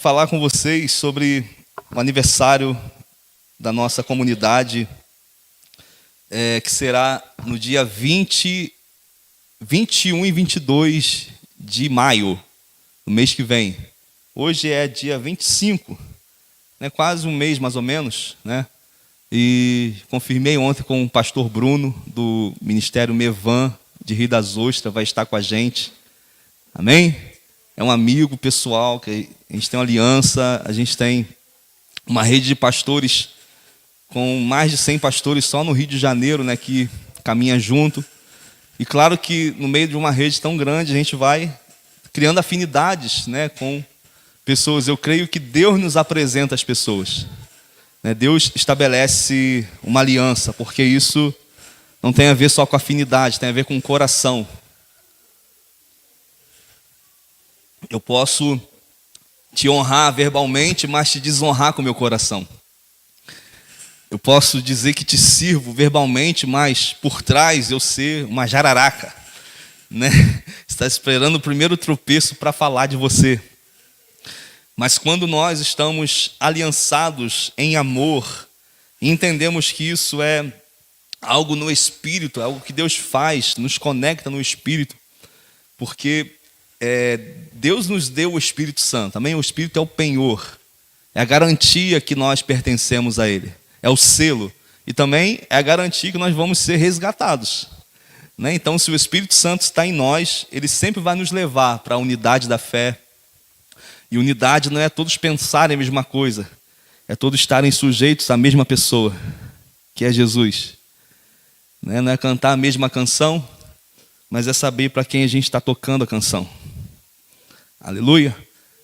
falar com vocês sobre o aniversário da nossa comunidade, que será no dia 20, 21 e 22 de maio, no mês que vem. Hoje é dia 25, né, quase um mês mais ou menos, né? E confirmei ontem com o pastor Bruno, do Ministério Mevan, de Rio das Ostras, vai estar com a gente. Amém? É um amigo pessoal, que a gente tem uma aliança, a gente tem uma rede de pastores com mais de 100 pastores só no Rio de Janeiro, né, que caminha junto. E claro que no meio de uma rede tão grande, a gente vai criando afinidades, né, com pessoas. Eu creio que Deus nos apresenta as pessoas. Deus estabelece uma aliança, porque isso não tem a ver só com afinidade, tem a ver com o coração. Eu posso te honrar verbalmente, mas te desonrar com o meu coração. Eu posso dizer que te sirvo verbalmente, mas por trás eu ser uma jararaca, né? Está esperando o primeiro tropeço para falar de você. Mas quando nós estamos aliançados em amor, e entendemos que isso é algo no Espírito, é algo que Deus faz, nos conecta no Espírito, porque Deus nos deu o Espírito Santo, também o Espírito é o penhor, é a garantia que nós pertencemos a Ele, é o selo, e também é a garantia que nós vamos ser resgatados, né? Então, se o Espírito Santo está em nós, Ele sempre vai nos levar para a unidade da fé. E unidade não é todos pensarem a mesma coisa, é todos estarem sujeitos à mesma pessoa, que é Jesus. Não é cantar a mesma canção, mas é saber para quem a gente está tocando a canção. Aleluia!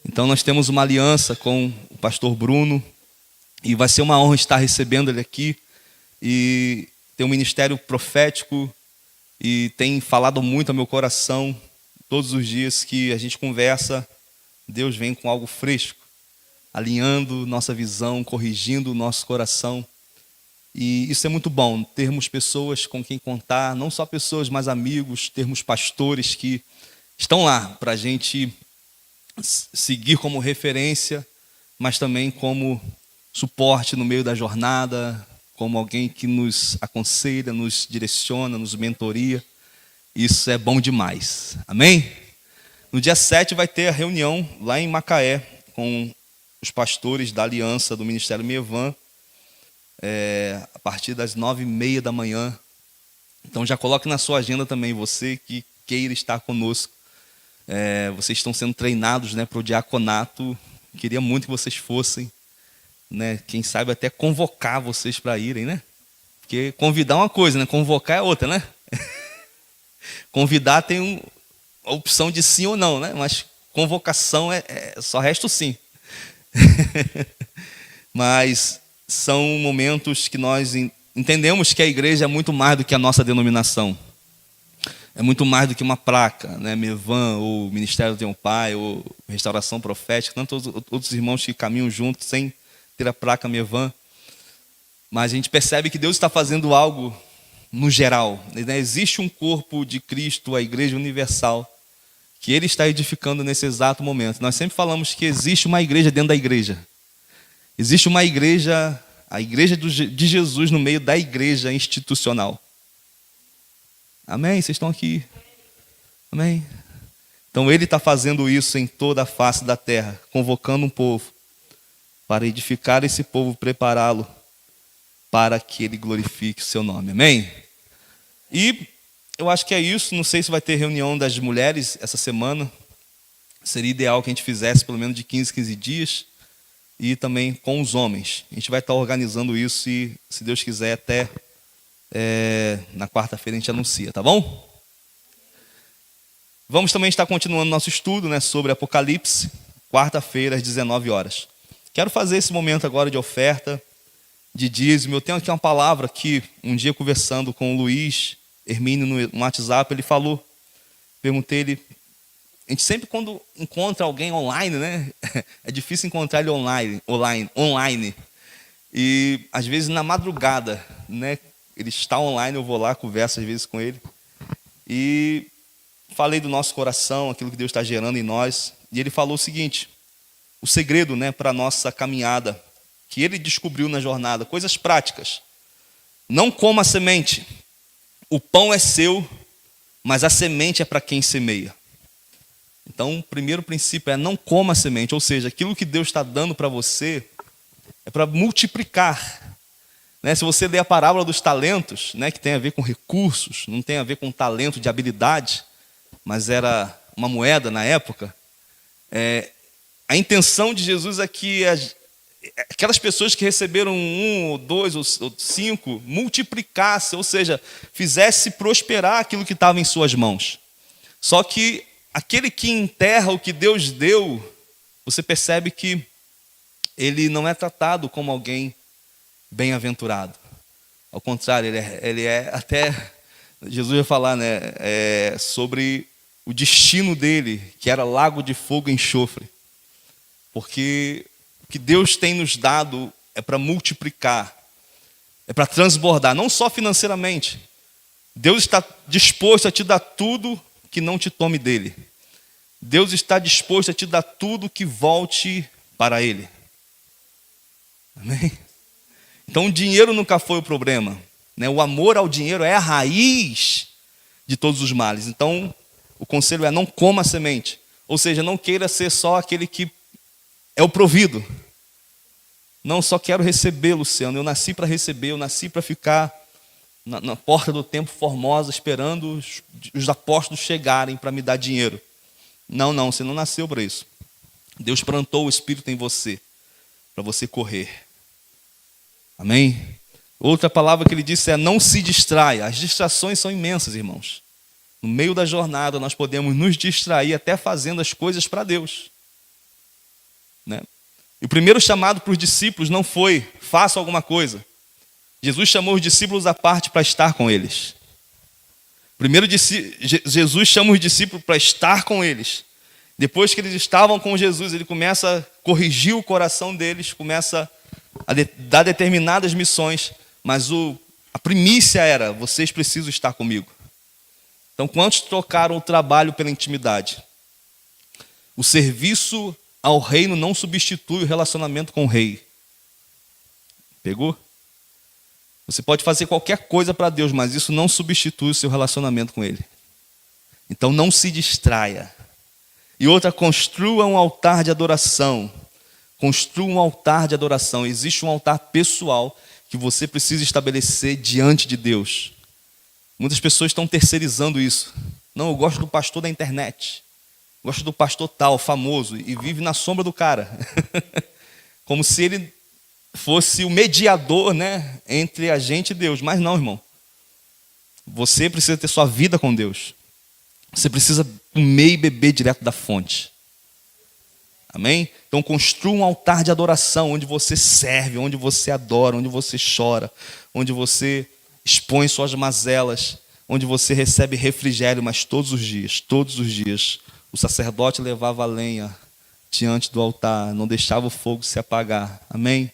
Então nós temos uma aliança com o pastor Bruno, e vai ser uma honra estar recebendo ele aqui, e tem um ministério profético, e tem falado muito ao meu coração, todos os dias que a gente conversa, Deus vem com algo fresco, alinhando nossa visão, corrigindo o nosso coração. E isso é muito bom, termos pessoas com quem contar, não só pessoas, mas amigos, termos pastores que estão lá para a gente seguir como referência, mas também como suporte no meio da jornada, como alguém que nos aconselha, nos direciona, nos mentoria. Isso é bom demais. Amém? No dia 7 vai ter a reunião lá em Macaé com os pastores da aliança do Ministério Mevan, a partir das 9h30 da manhã. Então já coloque na sua agenda também, você que queira estar conosco. Vocês estão sendo treinados, né, para o diaconato. Queria muito que vocês fossem, né? Quem sabe até convocar vocês para irem, né? Porque convidar é uma coisa, né? Convocar é outra, né? Convidar tem a opção de sim ou não, né? Mas convocação só resta o sim. Mas são momentos que nós entendemos que a igreja é muito mais do que a nossa denominação. É muito mais do que uma placa, né? Mevan, ou Ministério Tem um Pai, ou Restauração Profética, tantos outros irmãos que caminham juntos sem ter a placa Mevan. Mas a gente percebe que Deus está fazendo algo no geral, né? Existe um corpo de Cristo, a Igreja Universal, que Ele está edificando nesse exato momento. Nós sempre falamos que existe uma igreja dentro da igreja. Existe uma igreja, a igreja de Jesus no meio da igreja institucional. Amém? Vocês estão aqui? Amém? Então Ele está fazendo isso em toda a face da terra, convocando um povo para edificar esse povo, prepará-lo para que Ele glorifique o seu nome. Amém? E eu acho que é isso. Não sei se vai ter reunião das mulheres essa semana. Seria ideal que a gente fizesse pelo menos de 15 dias. E também com os homens. A gente vai estar organizando isso e, se Deus quiser, até na quarta-feira a gente anuncia, tá bom? Vamos também estar continuando nosso estudo, né, sobre Apocalipse, quarta-feira às 19 horas. Quero fazer esse momento agora de oferta, de dízimo. Eu tenho aqui uma palavra que um dia conversando com o Luiz Hermínio no WhatsApp, ele falou, perguntei ele, a gente sempre quando encontra alguém online, né, é difícil encontrar ele online, e às vezes na madrugada, né, ele está online, eu vou lá, converso às vezes com ele, e falei do nosso coração, aquilo que Deus está gerando em nós, e ele falou o seguinte, o segredo, né, para a nossa caminhada, que ele descobriu na jornada, coisas práticas. Não coma a semente. O pão é seu, mas a semente é para quem semeia. Então, o primeiro princípio é não coma a semente, ou seja, aquilo que Deus está dando para você é para multiplicar. Né? Se você ler a parábola dos talentos, né, que tem a ver com recursos, não tem a ver com talento de habilidade, mas era uma moeda na época, a intenção de Jesus é que aquelas pessoas que receberam 1, ou 2, ou 5, multiplicassem, ou seja, fizesse prosperar aquilo que estava em suas mãos. Só que aquele que enterra o que Deus deu, você percebe que ele não é tratado como alguém bem-aventurado. Ao contrário, ele é até, Jesus vai falar, né, sobre o destino dele, que era lago de fogo e enxofre. Porque o que Deus tem nos dado é para multiplicar, é para transbordar, não só financeiramente. Deus está disposto a te dar tudo que não te tome dele. Deus está disposto a te dar tudo que volte para ele. Amém? Então o dinheiro nunca foi o problema, né? O amor ao dinheiro é a raiz de todos os males. Então o conselho é não coma a semente. Ou seja, não queira ser só aquele que é o provido. Não, só quero receber, Luciano. Eu nasci para receber, eu nasci para ficar na porta do templo formosa, esperando os apóstolos chegarem para me dar dinheiro. Não, você não nasceu para isso. Deus plantou o Espírito em você, para você correr. Amém? Outra palavra que ele disse é não se distraia. As distrações são imensas, irmãos. No meio da jornada nós podemos nos distrair até fazendo as coisas para Deus. Né? E o primeiro chamado para os discípulos não foi faça alguma coisa. Jesus chamou os discípulos à parte para estar com eles. Primeiro Jesus chama os discípulos para estar com eles. Depois que eles estavam com Jesus, ele começa a corrigir o coração deles, começa a dar determinadas missões, mas a primícia era, vocês precisam estar comigo. Então, quantos trocaram o trabalho pela intimidade? O serviço ao reino não substitui o relacionamento com o rei. Pegou? Você pode fazer qualquer coisa para Deus, mas isso não substitui o seu relacionamento com ele. Então não se distraia. E outra, construa um altar de adoração. Construa um altar de adoração. Existe um altar pessoal que você precisa estabelecer diante de Deus. Muitas pessoas estão terceirizando isso. Não, eu gosto do pastor da internet. Gosto do pastor tal, famoso, e vive na sombra do cara. Como se ele fosse o mediador, né, entre a gente e Deus. Mas não, irmão. Você precisa ter sua vida com Deus. Você precisa comer e beber direto da fonte. Amém? Então construa um altar de adoração, onde você serve, onde você adora, onde você chora, onde você expõe suas mazelas, onde você recebe refrigério, mas todos os dias, o sacerdote levava a lenha diante do altar, não deixava o fogo se apagar. Amém?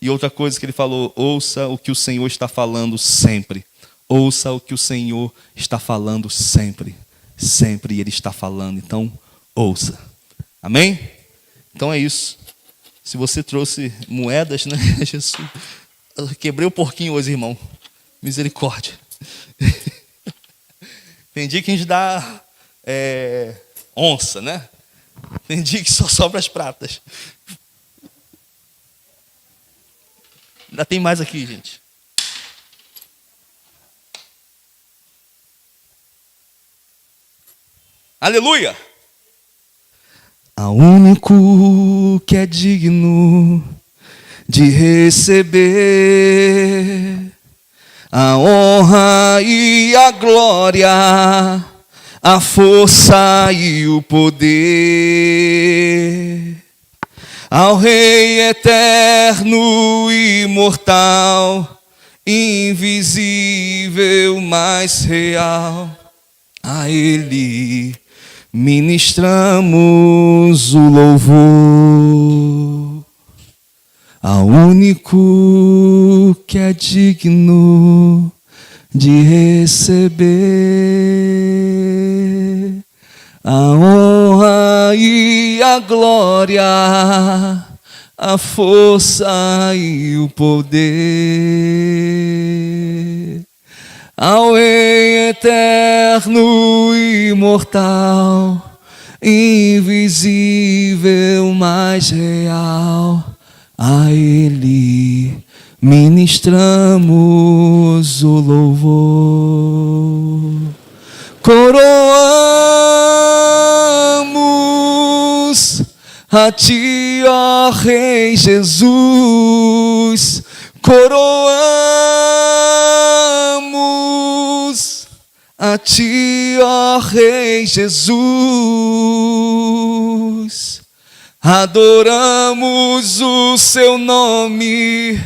E outra coisa que ele falou, ouça o que o Senhor está falando sempre. Ouça o que o Senhor está falando sempre. Sempre Ele está falando, então ouça. Amém? Então é isso. Se você trouxe moedas, né, Jesus? Eu quebrei o porquinho hoje, irmão. Misericórdia. Tem dia que a gente dá onça, né? Tem dia que só sobra as pratas. Ainda tem mais aqui, gente. Aleluia! Ao único que é digno de receber a honra e a glória, a força e o poder, ao Rei eterno e imortal, invisível, mas real, a Ele ministramos o louvor. Ao único que é digno de receber a honra e a a glória, a força e o poder ao Rei eterno e imortal, invisível, mas real. A Ele ministramos o louvor. Coroamos a Ti, ó Rei Jesus. Coroamos a Ti, ó Rei Jesus. Adoramos o Seu nome,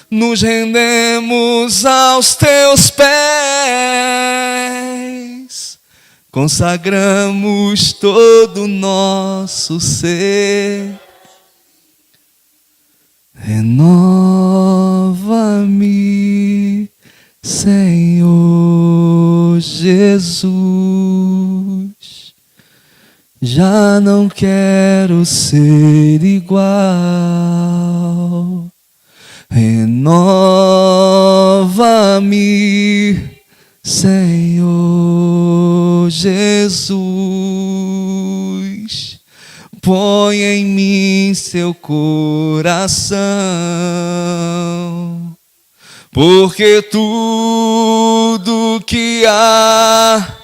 nos rendemos aos Teus pés, consagramos todo o nosso ser. Renova-me, Senhor Jesus. Já não quero ser igual. Renova-me, Senhor Jesus. Põe em mim Seu coração, porque tudo que há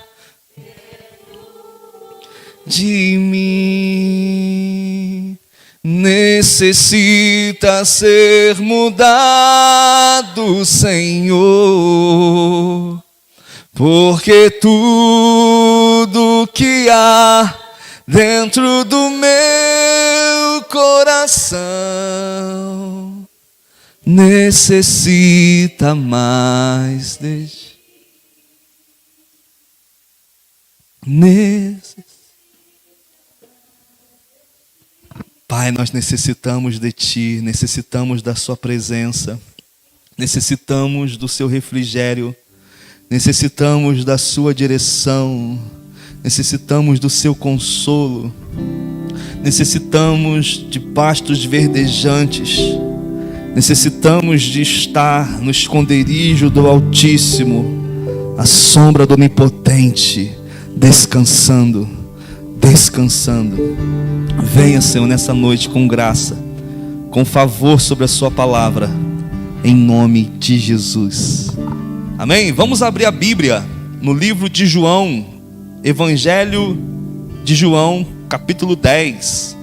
de mim necessita ser mudado, Senhor, porque tudo que há dentro do meu coração necessita mais Pai, nós necessitamos de Ti, necessitamos da Sua presença, necessitamos do Seu refrigério, necessitamos da Sua direção, necessitamos do Seu consolo, necessitamos de pastos verdejantes, necessitamos de estar no esconderijo do Altíssimo, à sombra do Onipotente, descansando. Venha, Senhor, nessa noite com graça, com favor sobre a Sua palavra, em nome de Jesus. Amém? Vamos abrir a Bíblia no livro de João, Evangelho de João, capítulo 10.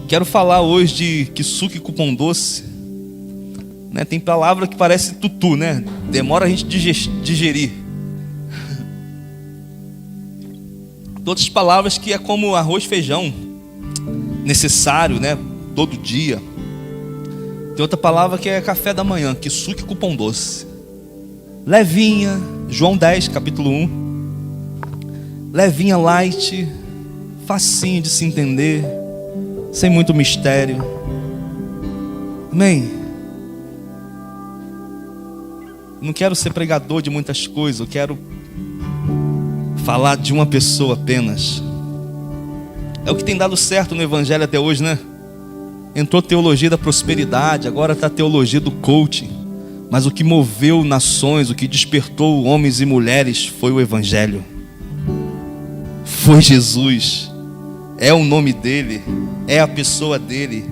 Quero falar hoje de kisuke cupom doce. Tem palavra que parece tutu, né? Demora a gente digerir. Todas as palavras que é como arroz e feijão, necessário, né? Todo dia. Tem outra palavra que é café da manhã, kisuke cupom doce. Levinha, João 10, capítulo 1. Levinha, light, facinho de se entender, sem muito mistério. Amém? Não quero ser pregador de muitas coisas, eu quero falar de uma pessoa apenas. É o que tem dado certo no Evangelho até hoje, né? Entrou teologia da prosperidade, agora está a teologia do coaching. Mas o que moveu nações, o que despertou homens e mulheres foi o Evangelho. Foi Jesus. É o nome dele, é a pessoa dele,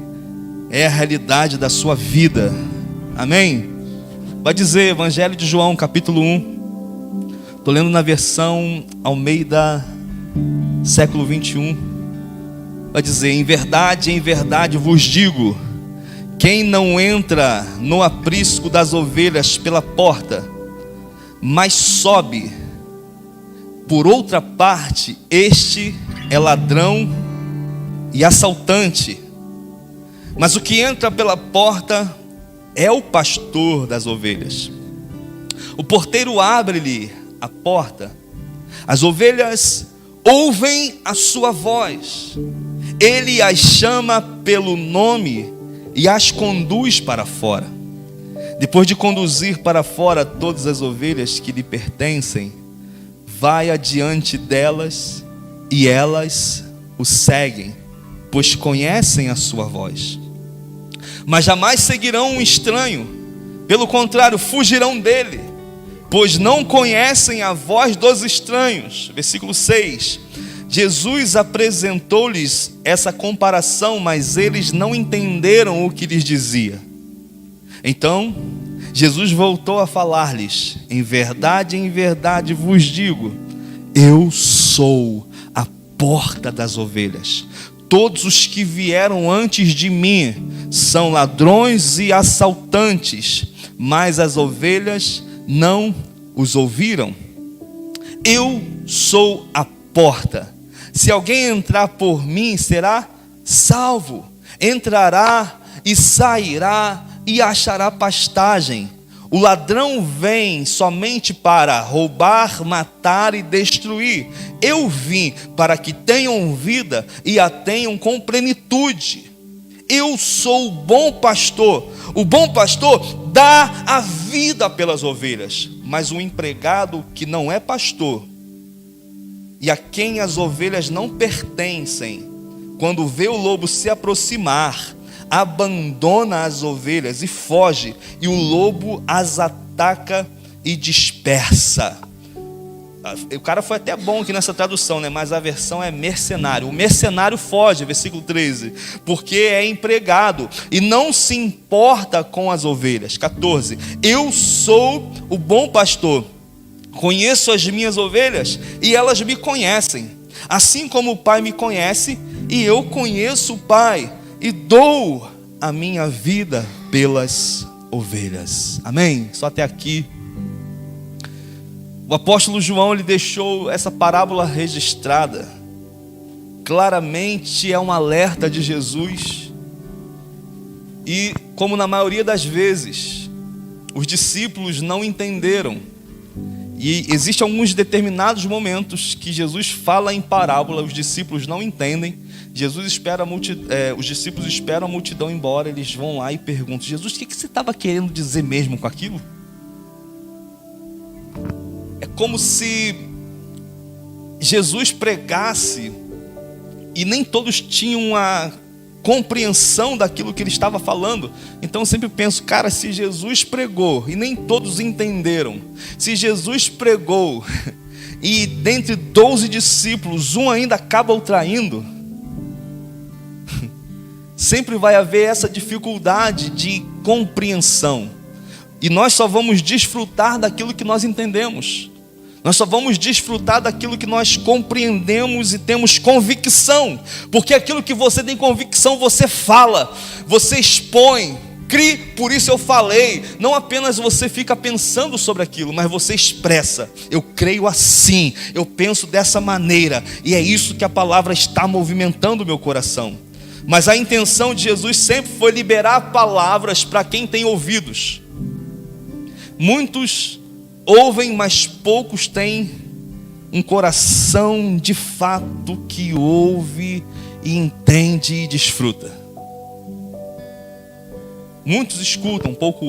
é a realidade da sua vida. Amém? Vai dizer, Evangelho de João, capítulo 1. Estou lendo na versão Almeida, século 21. Vai dizer, em verdade vos digo, quem não entra no aprisco das ovelhas pela porta, mas sobe por outra parte, este é ladrão e assaltante. Mas o que entra pela porta é o pastor das ovelhas. O porteiro abre-lhe a porta, as ovelhas ouvem a sua voz, ele as chama pelo nome e as conduz para fora. Depois de conduzir para fora todas as ovelhas que lhe pertencem, vai adiante delas e elas o seguem, pois conhecem a sua voz. Mas jamais seguirão um estranho, pelo contrário, fugirão dele, pois não conhecem a voz dos estranhos. Versículo 6. Jesus apresentou-lhes essa comparação, mas eles não entenderam o que lhes dizia. Então, Jesus voltou a falar-lhes: em verdade vos digo, eu sou a porta das ovelhas. Todos os que vieram antes de mim são ladrões e assaltantes, mas as ovelhas não os ouviram. Eu sou a porta. Se alguém entrar por mim, será salvo. Entrará e sairá e achará pastagem. O ladrão vem somente para roubar, matar e destruir. Eu vim para que tenham vida e a tenham com plenitude. Eu sou o bom pastor. O bom pastor dá a vida pelas ovelhas. Mas o empregado que não é pastor e a quem as ovelhas não pertencem, quando vê o lobo se aproximar, abandona as ovelhas e foge, e o lobo as ataca e dispersa. O cara foi até bom aqui nessa tradução, né? Mas a versão é mercenário. O mercenário foge, versículo 13, porque é empregado e não se importa com as ovelhas. 14. Eu sou o bom pastor, conheço as minhas ovelhas e elas me conhecem, assim como o Pai me conhece e eu conheço o Pai, e dou a minha vida pelas ovelhas. Amém? Só até aqui. O apóstolo João, ele deixou essa parábola registrada. Claramente é um alerta de Jesus. E como na maioria das vezes, os discípulos não entenderam. E existem alguns determinados momentos que Jesus fala em parábola, os discípulos não entendem. Jesus espera os discípulos esperam a multidão embora, eles vão lá e perguntam: Jesus, o que você estava querendo dizer mesmo com aquilo? É como se Jesus pregasse e nem todos tinham a compreensão daquilo que ele estava falando. Então eu sempre penso, cara, se Jesus pregou e nem todos entenderam, se Jesus pregou e dentre 12 discípulos um ainda acaba o traindo, sempre vai haver essa dificuldade de compreensão. E nós só vamos desfrutar daquilo que nós entendemos. Nós só vamos desfrutar daquilo que nós compreendemos e temos convicção. Porque aquilo que você tem convicção, você fala, você expõe, crie, por isso eu falei. Não apenas você fica pensando sobre aquilo, mas você expressa: eu creio assim, eu penso dessa maneira. E é isso que a palavra está movimentando o meu coração. Mas a intenção de Jesus sempre foi liberar palavras para quem tem ouvidos. Muitos ouvem, mas poucos têm um coração de fato que ouve e entende e desfruta. Muitos escutam, poucos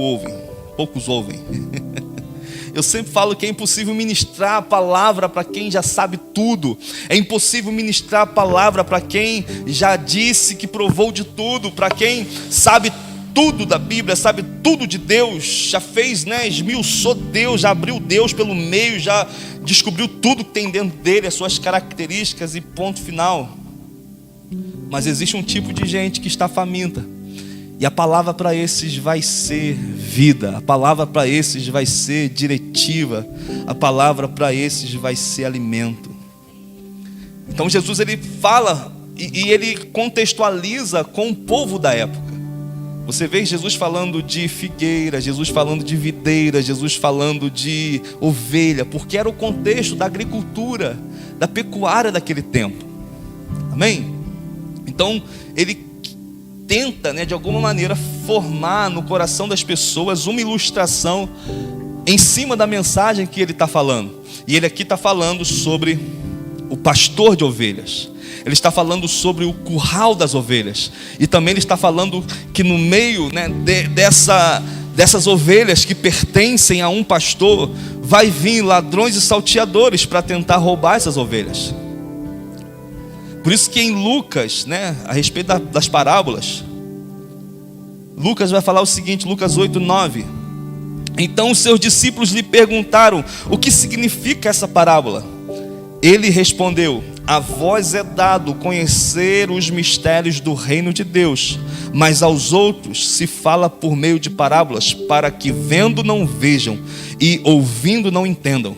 ouvem. Eu sempre falo que é impossível ministrar a palavra para quem já sabe tudo. É impossível ministrar a palavra para quem já disse que provou de tudo, para quem sabe tudo da Bíblia, sabe tudo de Deus, já fez, esmiuçou Deus, já abriu Deus pelo meio, já descobriu tudo que tem dentro dele, as suas características e ponto final. Mas existe um tipo de gente que está faminta, e a palavra para esses vai ser vida, a palavra para esses vai ser diretiva, a palavra para esses vai ser alimento. Então Jesus, ele fala e ele contextualiza com o povo da época. Você vê Jesus falando de figueira, Jesus falando de videira, Jesus falando de ovelha, porque era o contexto da agricultura, da pecuária daquele tempo. Amém? Então ele tenta, de alguma maneira, formar no coração das pessoas uma ilustração em cima da mensagem que ele está falando. E ele aqui está falando sobre o pastor de ovelhas. Ele está falando sobre o curral das ovelhas. E também ele está falando que no meio dessas ovelhas que pertencem a um pastor, vai vir ladrões e salteadores para tentar roubar essas ovelhas. Por isso que em Lucas, né, a respeito das parábolas, Lucas vai falar o seguinte, Lucas 8:9. Então os seus discípulos lhe perguntaram: o que significa essa parábola? Ele respondeu: a vós é dado conhecer os mistérios do reino de Deus, mas aos outros se fala por meio de parábolas, para que vendo não vejam e ouvindo não entendam.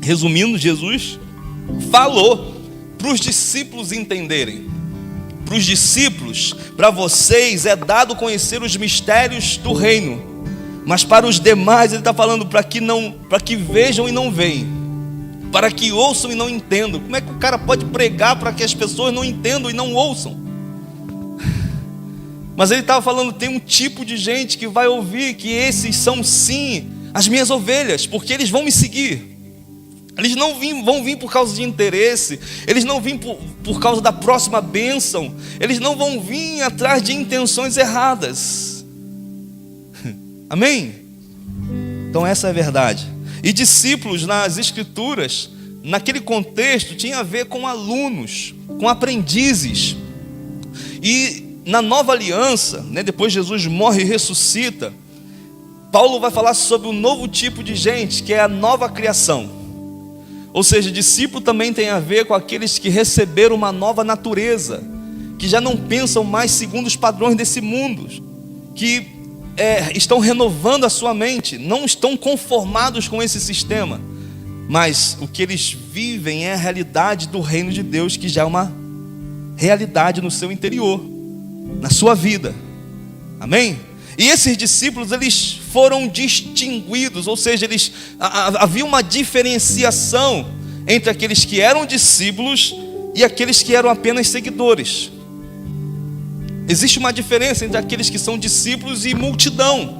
Resumindo, Jesus falou para os discípulos entenderem. Para os discípulos, para vocês é dado conhecer os mistérios do reino, mas para os demais ele está falando para que vejam e não veem, para que ouçam e não entendam. Como é que o cara pode pregar para que as pessoas não entendam e não ouçam? Mas ele estava falando, tem um tipo de gente que vai ouvir, que esses são sim as minhas ovelhas, porque eles vão me seguir. Eles não vão vir por causa de interesse, eles não vêm por causa da próxima bênção, eles não vão vir atrás de intenções erradas. Amém? Então essa é a verdade. E discípulos nas escrituras, naquele contexto, tinha a ver com alunos, com aprendizes. E na nova aliança, né, depois Jesus morre e ressuscita, Paulo vai falar sobre um novo tipo de gente, que é a nova criação. Ou seja, discípulo também tem a ver com aqueles que receberam uma nova natureza, que já não pensam mais segundo os padrões desse mundo, que estão renovando a sua mente, não estão conformados com esse sistema, mas o que eles vivem é a realidade do reino de Deus, que já é uma realidade no seu interior, na sua vida. Amém? E esses discípulos, eles foram distinguidos, ou seja, havia uma diferenciação entre aqueles que eram discípulos e aqueles que eram apenas seguidores. Existe uma diferença entre aqueles que são discípulos e multidão.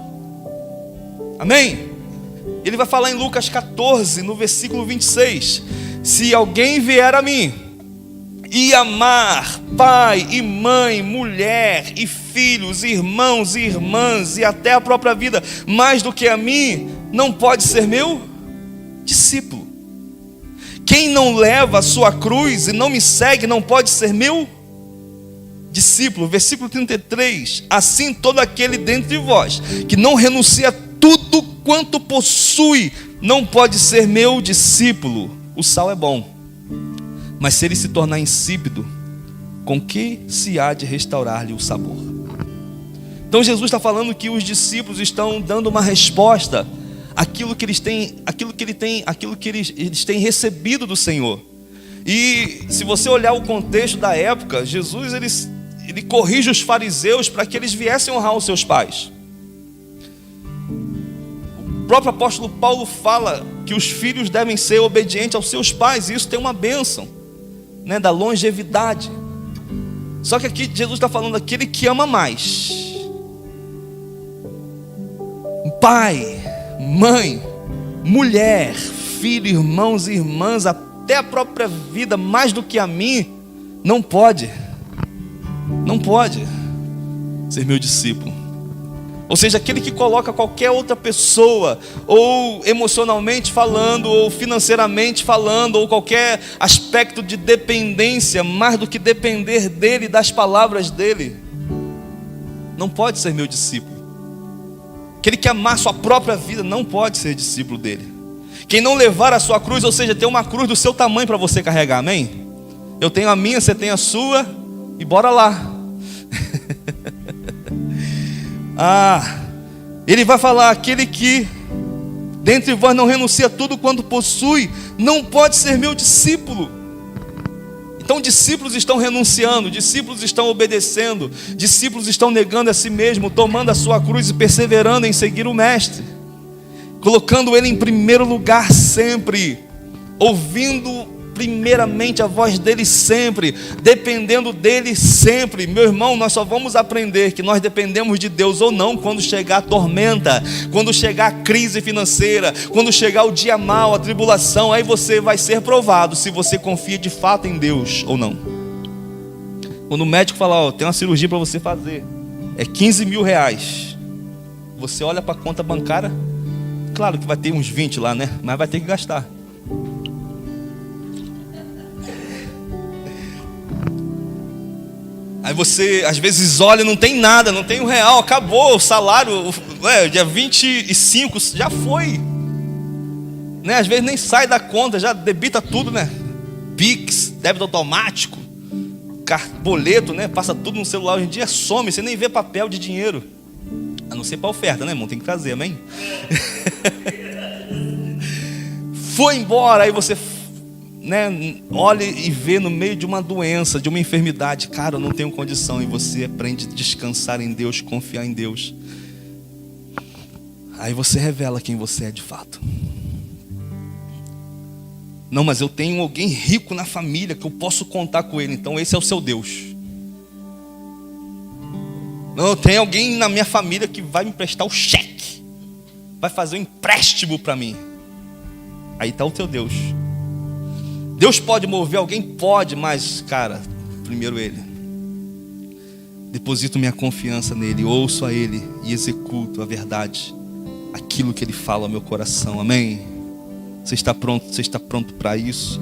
Amém? Ele vai falar em Lucas 14, no versículo 26. Se alguém vier a mim e amar pai e mãe, mulher e filhos, irmãos e irmãs e até a própria vida mais do que a mim, não pode ser meu discípulo. Quem não leva a sua cruz e não me segue não pode ser meu discípulo. Versículo 33. Assim todo aquele dentre vós que não renuncia a tudo quanto possui não pode ser meu discípulo. O sal é bom, mas se ele se tornar insípido, com que se há de restaurar-lhe o sabor? Então Jesus está falando que os discípulos estão dando uma resposta àquilo que eles têm recebido do Senhor. E se você olhar o contexto da época, Jesus ele corrige os fariseus para que eles viessem honrar os seus pais. O próprio apóstolo Paulo fala que os filhos devem ser obedientes aos seus pais, e isso tem uma bênção, né, da longevidade. Só que aqui Jesus está falando aquele que ama mais. Pai, mãe, mulher, filho, irmãos e irmãs, até a própria vida, mais do que a mim, não pode ser meu discípulo. Ou seja, aquele que coloca qualquer outra pessoa, ou emocionalmente falando, ou financeiramente falando, ou qualquer aspecto de dependência, mais do que depender dele, das palavras dele, não pode ser meu discípulo. Aquele que amar sua própria vida não pode ser discípulo dele. Quem não levar a sua cruz, ou seja, ter uma cruz do seu tamanho para você carregar, amém? Eu tenho a minha, você tem a sua, e bora lá. Ele vai falar, aquele que dentre vós não renuncia a tudo quanto possui, não pode ser meu discípulo. Então discípulos estão renunciando, discípulos estão obedecendo, discípulos estão negando a si mesmo, tomando a sua cruz e perseverando em seguir o mestre, colocando ele em primeiro lugar sempre, ouvindo primeiramente a voz dele sempre, dependendo dele sempre. Meu irmão, nós só vamos aprender que nós dependemos de Deus ou não quando chegar a tormenta, quando chegar a crise financeira, quando chegar o dia mau, a tribulação. Aí você vai ser provado se você confia de fato em Deus ou não. Quando o médico fala, tem uma cirurgia para você fazer, é 15 mil reais, você olha para a conta bancária, claro que vai ter uns 20 lá, né? Mas vai ter que gastar. Aí você às vezes olha, não tem nada, não tem R$1, acabou o salário, dia 25 já foi, né? Às vezes nem sai da conta, já debita tudo, né? Pix, débito automático, boleto, né? Passa tudo no celular, hoje em dia some, você nem vê papel de dinheiro, a não ser para oferta, né, irmão? Tem que trazer, amém? Foi embora, aí você, né, olha e vê no meio de uma doença, de uma enfermidade, cara, eu não tenho condição, e você aprende a descansar em Deus, confiar em Deus. Aí você revela quem você é de fato. Não, mas eu tenho alguém rico na família que eu posso contar com ele, então esse é o seu Deus. Não, eu tenho alguém na minha família que vai me prestar o cheque, vai fazer um empréstimo para mim. Aí está o teu Deus. Deus pode mover alguém? Pode, mas, cara, primeiro Ele. Deposito minha confiança nele, ouço a Ele e executo a verdade, aquilo que Ele fala ao meu coração, amém? Você está pronto? Você está pronto para isso?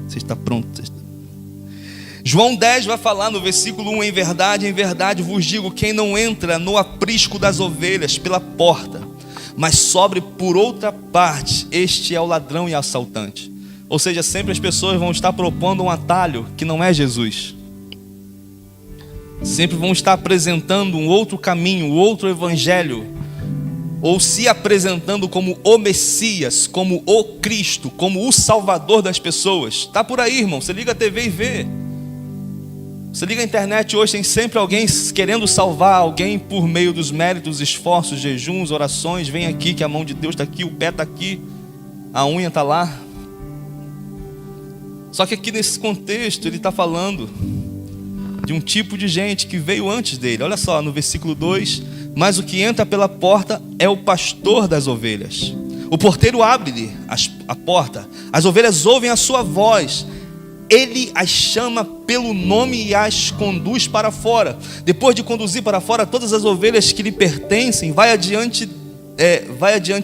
Você está pronto? João 10 vai falar no versículo 1, em verdade vos digo, quem não entra no aprisco das ovelhas pela porta, mas sobre por outra parte, este é o ladrão e assaltante. Ou seja, sempre as pessoas vão estar propondo um atalho que não é Jesus. Sempre vão estar apresentando um outro caminho, outro evangelho, ou se apresentando como o Messias, como o Cristo, como o Salvador das pessoas. Está por aí, irmão, você liga a TV e vê. Você liga a internet hoje, tem sempre alguém querendo salvar alguém por meio dos méritos, esforços, jejuns, orações. Vem aqui que a mão de Deus está aqui, o pé está aqui, a unha está lá. Só que aqui nesse contexto ele está falando de um tipo de gente que veio antes dele. Olha só, no versículo 2, mas o que entra pela porta é o pastor das ovelhas. O porteiro abre-lhe a porta, as ovelhas ouvem a sua voz, ele as chama pelo nome e as conduz para fora. Depois de conduzir para fora todas as ovelhas que lhe pertencem, vai adiante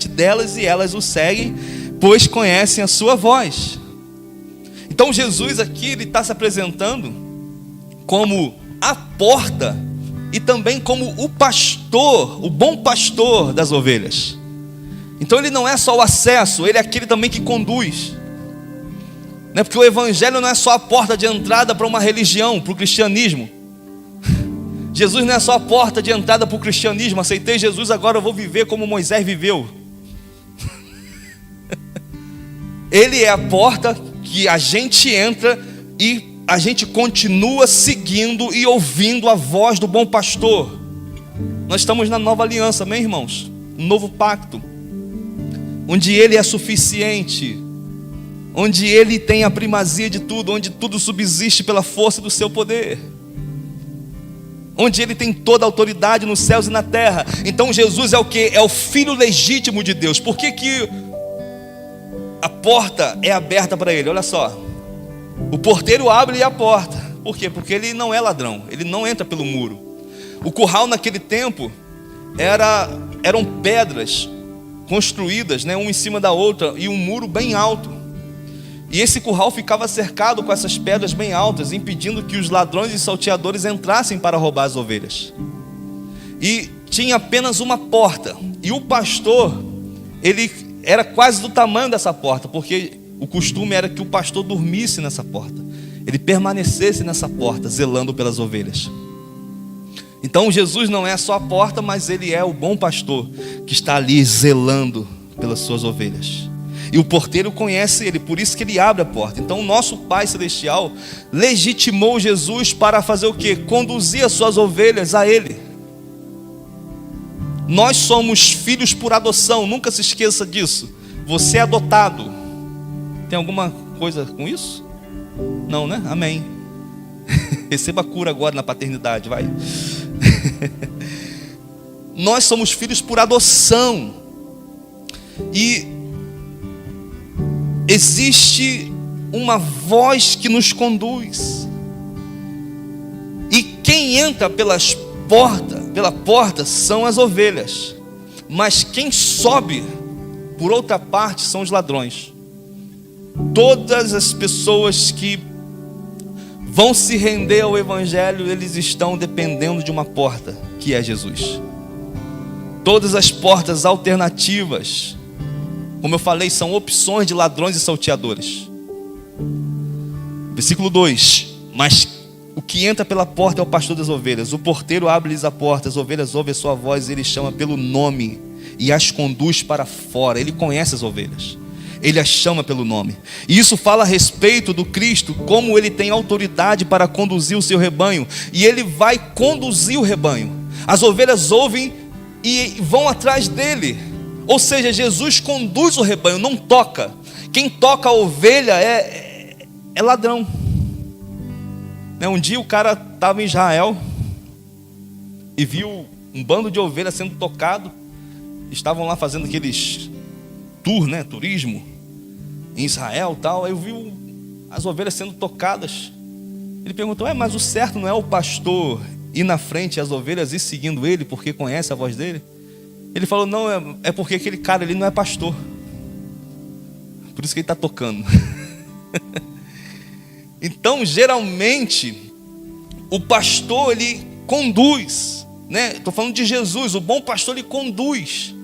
delas e elas o seguem, pois conhecem a sua voz. Então Jesus aqui ele está se apresentando como a porta e também como o pastor, o bom pastor das ovelhas. Então ele não é só o acesso, ele é aquele também que conduz. Não é porque o evangelho não é só a porta de entrada para uma religião, para o cristianismo. Jesus não é só a porta de entrada para o cristianismo. Aceitei Jesus, agora eu vou viver como Moisés viveu. Ele é a porta que a gente entra e a gente continua seguindo e ouvindo a voz do bom pastor. Nós estamos na nova aliança, amém, irmãos? Um novo pacto, onde Ele é suficiente, onde Ele tem a primazia de tudo, onde tudo subsiste pela força do seu poder, onde Ele tem toda a autoridade nos céus e na terra. Então Jesus é o que? É o Filho legítimo de Deus. Por que a porta é aberta para Ele? Olha só, o porteiro abre a porta. Por quê? Porque ele não é ladrão, ele não entra pelo muro. O curral naquele tempo eram pedras construídas, né, uma em cima da outra, e um muro bem alto. E esse curral ficava cercado com essas pedras bem altas, impedindo que os ladrões e salteadores entrassem para roubar as ovelhas. E tinha apenas uma porta, e o pastor, ele era quase do tamanho dessa porta, porque o costume era que o pastor dormisse nessa porta, ele permanecesse nessa porta, zelando pelas ovelhas. Então Jesus não é só a porta, mas Ele é o bom pastor, que está ali zelando pelas suas ovelhas. E o porteiro conhece Ele, por isso que Ele abre a porta. Então o nosso Pai Celestial legitimou Jesus para fazer o quê? Conduzir as suas ovelhas a Ele. Nós somos filhos por adoção, nunca se esqueça disso. Você é adotado. Tem alguma coisa com isso? Não, né? Amém. Receba a cura agora na paternidade, vai. Nós somos filhos por adoção. E existe uma voz que nos conduz. E quem entra pela porta são as ovelhas. Mas quem sobe por outra parte são os ladrões. Todas as pessoas que vão se render ao Evangelho, eles estão dependendo de uma porta, que é Jesus. Todas as portas alternativas, como eu falei, são opções de ladrões e salteadores. Versículo 2: mas o que entra pela porta é o pastor das ovelhas. O porteiro abre-lhes a porta, as ovelhas ouvem a sua voz, ele chama pelo nome e as conduz para fora. Ele conhece as ovelhas, ele as chama pelo nome. E isso fala a respeito do Cristo, como ele tem autoridade para conduzir o seu rebanho. E ele vai conduzir o rebanho. As ovelhas ouvem e vão atrás dele. Ou seja, Jesus conduz o rebanho, não toca. Quem toca a ovelha é ladrão. Um dia o cara estava em Israel e viu um bando de ovelhas sendo tocado. Estavam lá fazendo aqueles turismo em Israel e tal. Aí viu as ovelhas sendo tocadas. Ele perguntou: mas o certo não é o pastor ir na frente e as ovelhas ir seguindo ele, porque conhece a voz dele? Ele falou: não, é porque aquele cara ali não é pastor, por isso que ele está tocando. Então, geralmente, o pastor, ele conduz, né? Estou falando de Jesus, o bom pastor, ele conduz.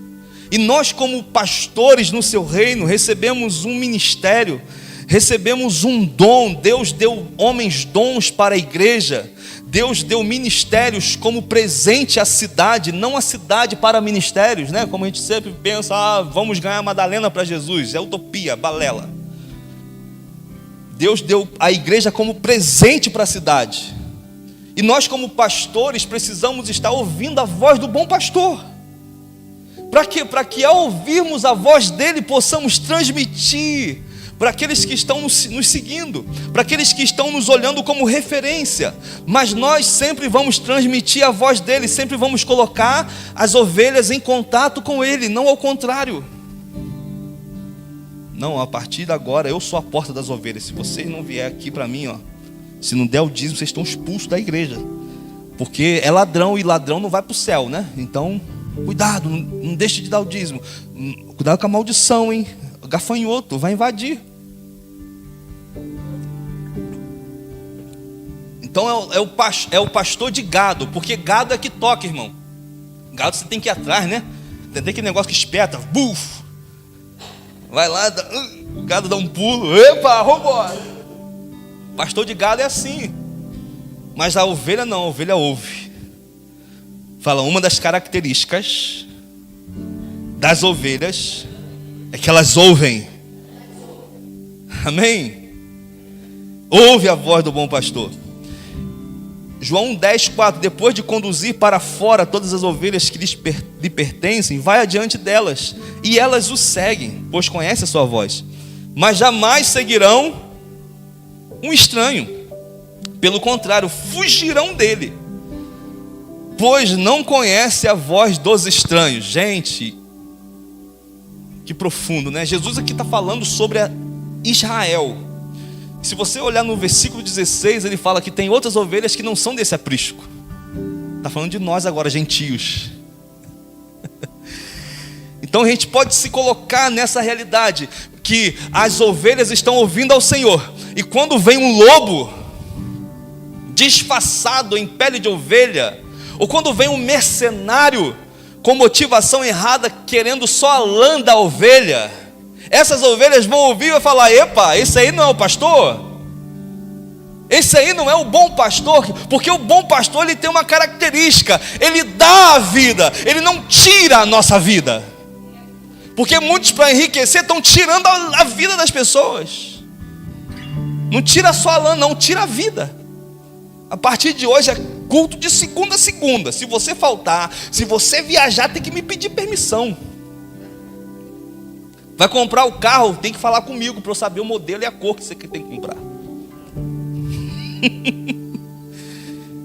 E nós, como pastores no seu reino, recebemos um ministério, recebemos um dom. Deus deu homens dons para a igreja. Deus deu ministérios como presente à cidade, não a cidade para ministérios, né? Como a gente sempre pensa, vamos ganhar Madalena para Jesus, é utopia, balela. Deus deu a igreja como presente para a cidade. E nós, como pastores, precisamos estar ouvindo a voz do bom pastor. Para quê? Para que ao ouvirmos a voz dele, possamos transmitir para aqueles que estão nos seguindo, para aqueles que estão nos olhando como referência. Mas nós sempre vamos transmitir a voz dele, sempre vamos colocar as ovelhas em contato com ele, não ao contrário. Não, a partir de agora eu sou a porta das ovelhas. Se vocês não vier aqui para mim, se não der o dízimo, vocês estão expulsos da igreja. Porque é ladrão e ladrão não vai para o céu, né? Então, cuidado, não deixe de dar o dízimo. Cuidado com a maldição, hein? O gafanhoto vai invadir. Então é o pastor de gado, porque gado é que toca, irmão. Gado você tem que ir atrás, né? Tem aquele negócio que espeta, buf! Vai lá, o gado dá um pulo, epa, vambora. Pastor de gado é assim. Mas a ovelha não, a ovelha ouve. Fala, uma das características das ovelhas é que elas ouvem. Amém? Ouve a voz do bom pastor. João 10:4, depois de conduzir para fora todas as ovelhas que lhe pertencem, vai adiante delas, e elas o seguem, pois conhecem a sua voz. Mas jamais seguirão um estranho. Pelo contrário, fugirão dele, pois não conhece a voz dos estranhos. Gente, que profundo, né? Jesus aqui está falando sobre Israel. Se você olhar no versículo 16, ele fala que tem outras ovelhas que não são desse aprisco. Está falando de nós agora, gentios. Então a gente pode se colocar nessa realidade, que as ovelhas estão ouvindo ao Senhor. E quando vem um lobo disfarçado em pele de ovelha, ou quando vem um mercenário com motivação errada, querendo só a lã da ovelha, essas ovelhas vão ouvir e vão falar: epa, esse aí não é o pastor? Esse aí não é o bom pastor? Porque o bom pastor, ele tem uma característica: ele dá a vida, ele não tira a nossa vida. Porque muitos, para enriquecer, estão tirando a vida das pessoas. Não tira só a lã, não, tira a vida. A partir de hoje é culto de segunda a segunda. Se você faltar, se você viajar, tem que me pedir permissão. Vai comprar o carro, tem que falar comigo para eu saber o modelo e a cor que você tem que comprar.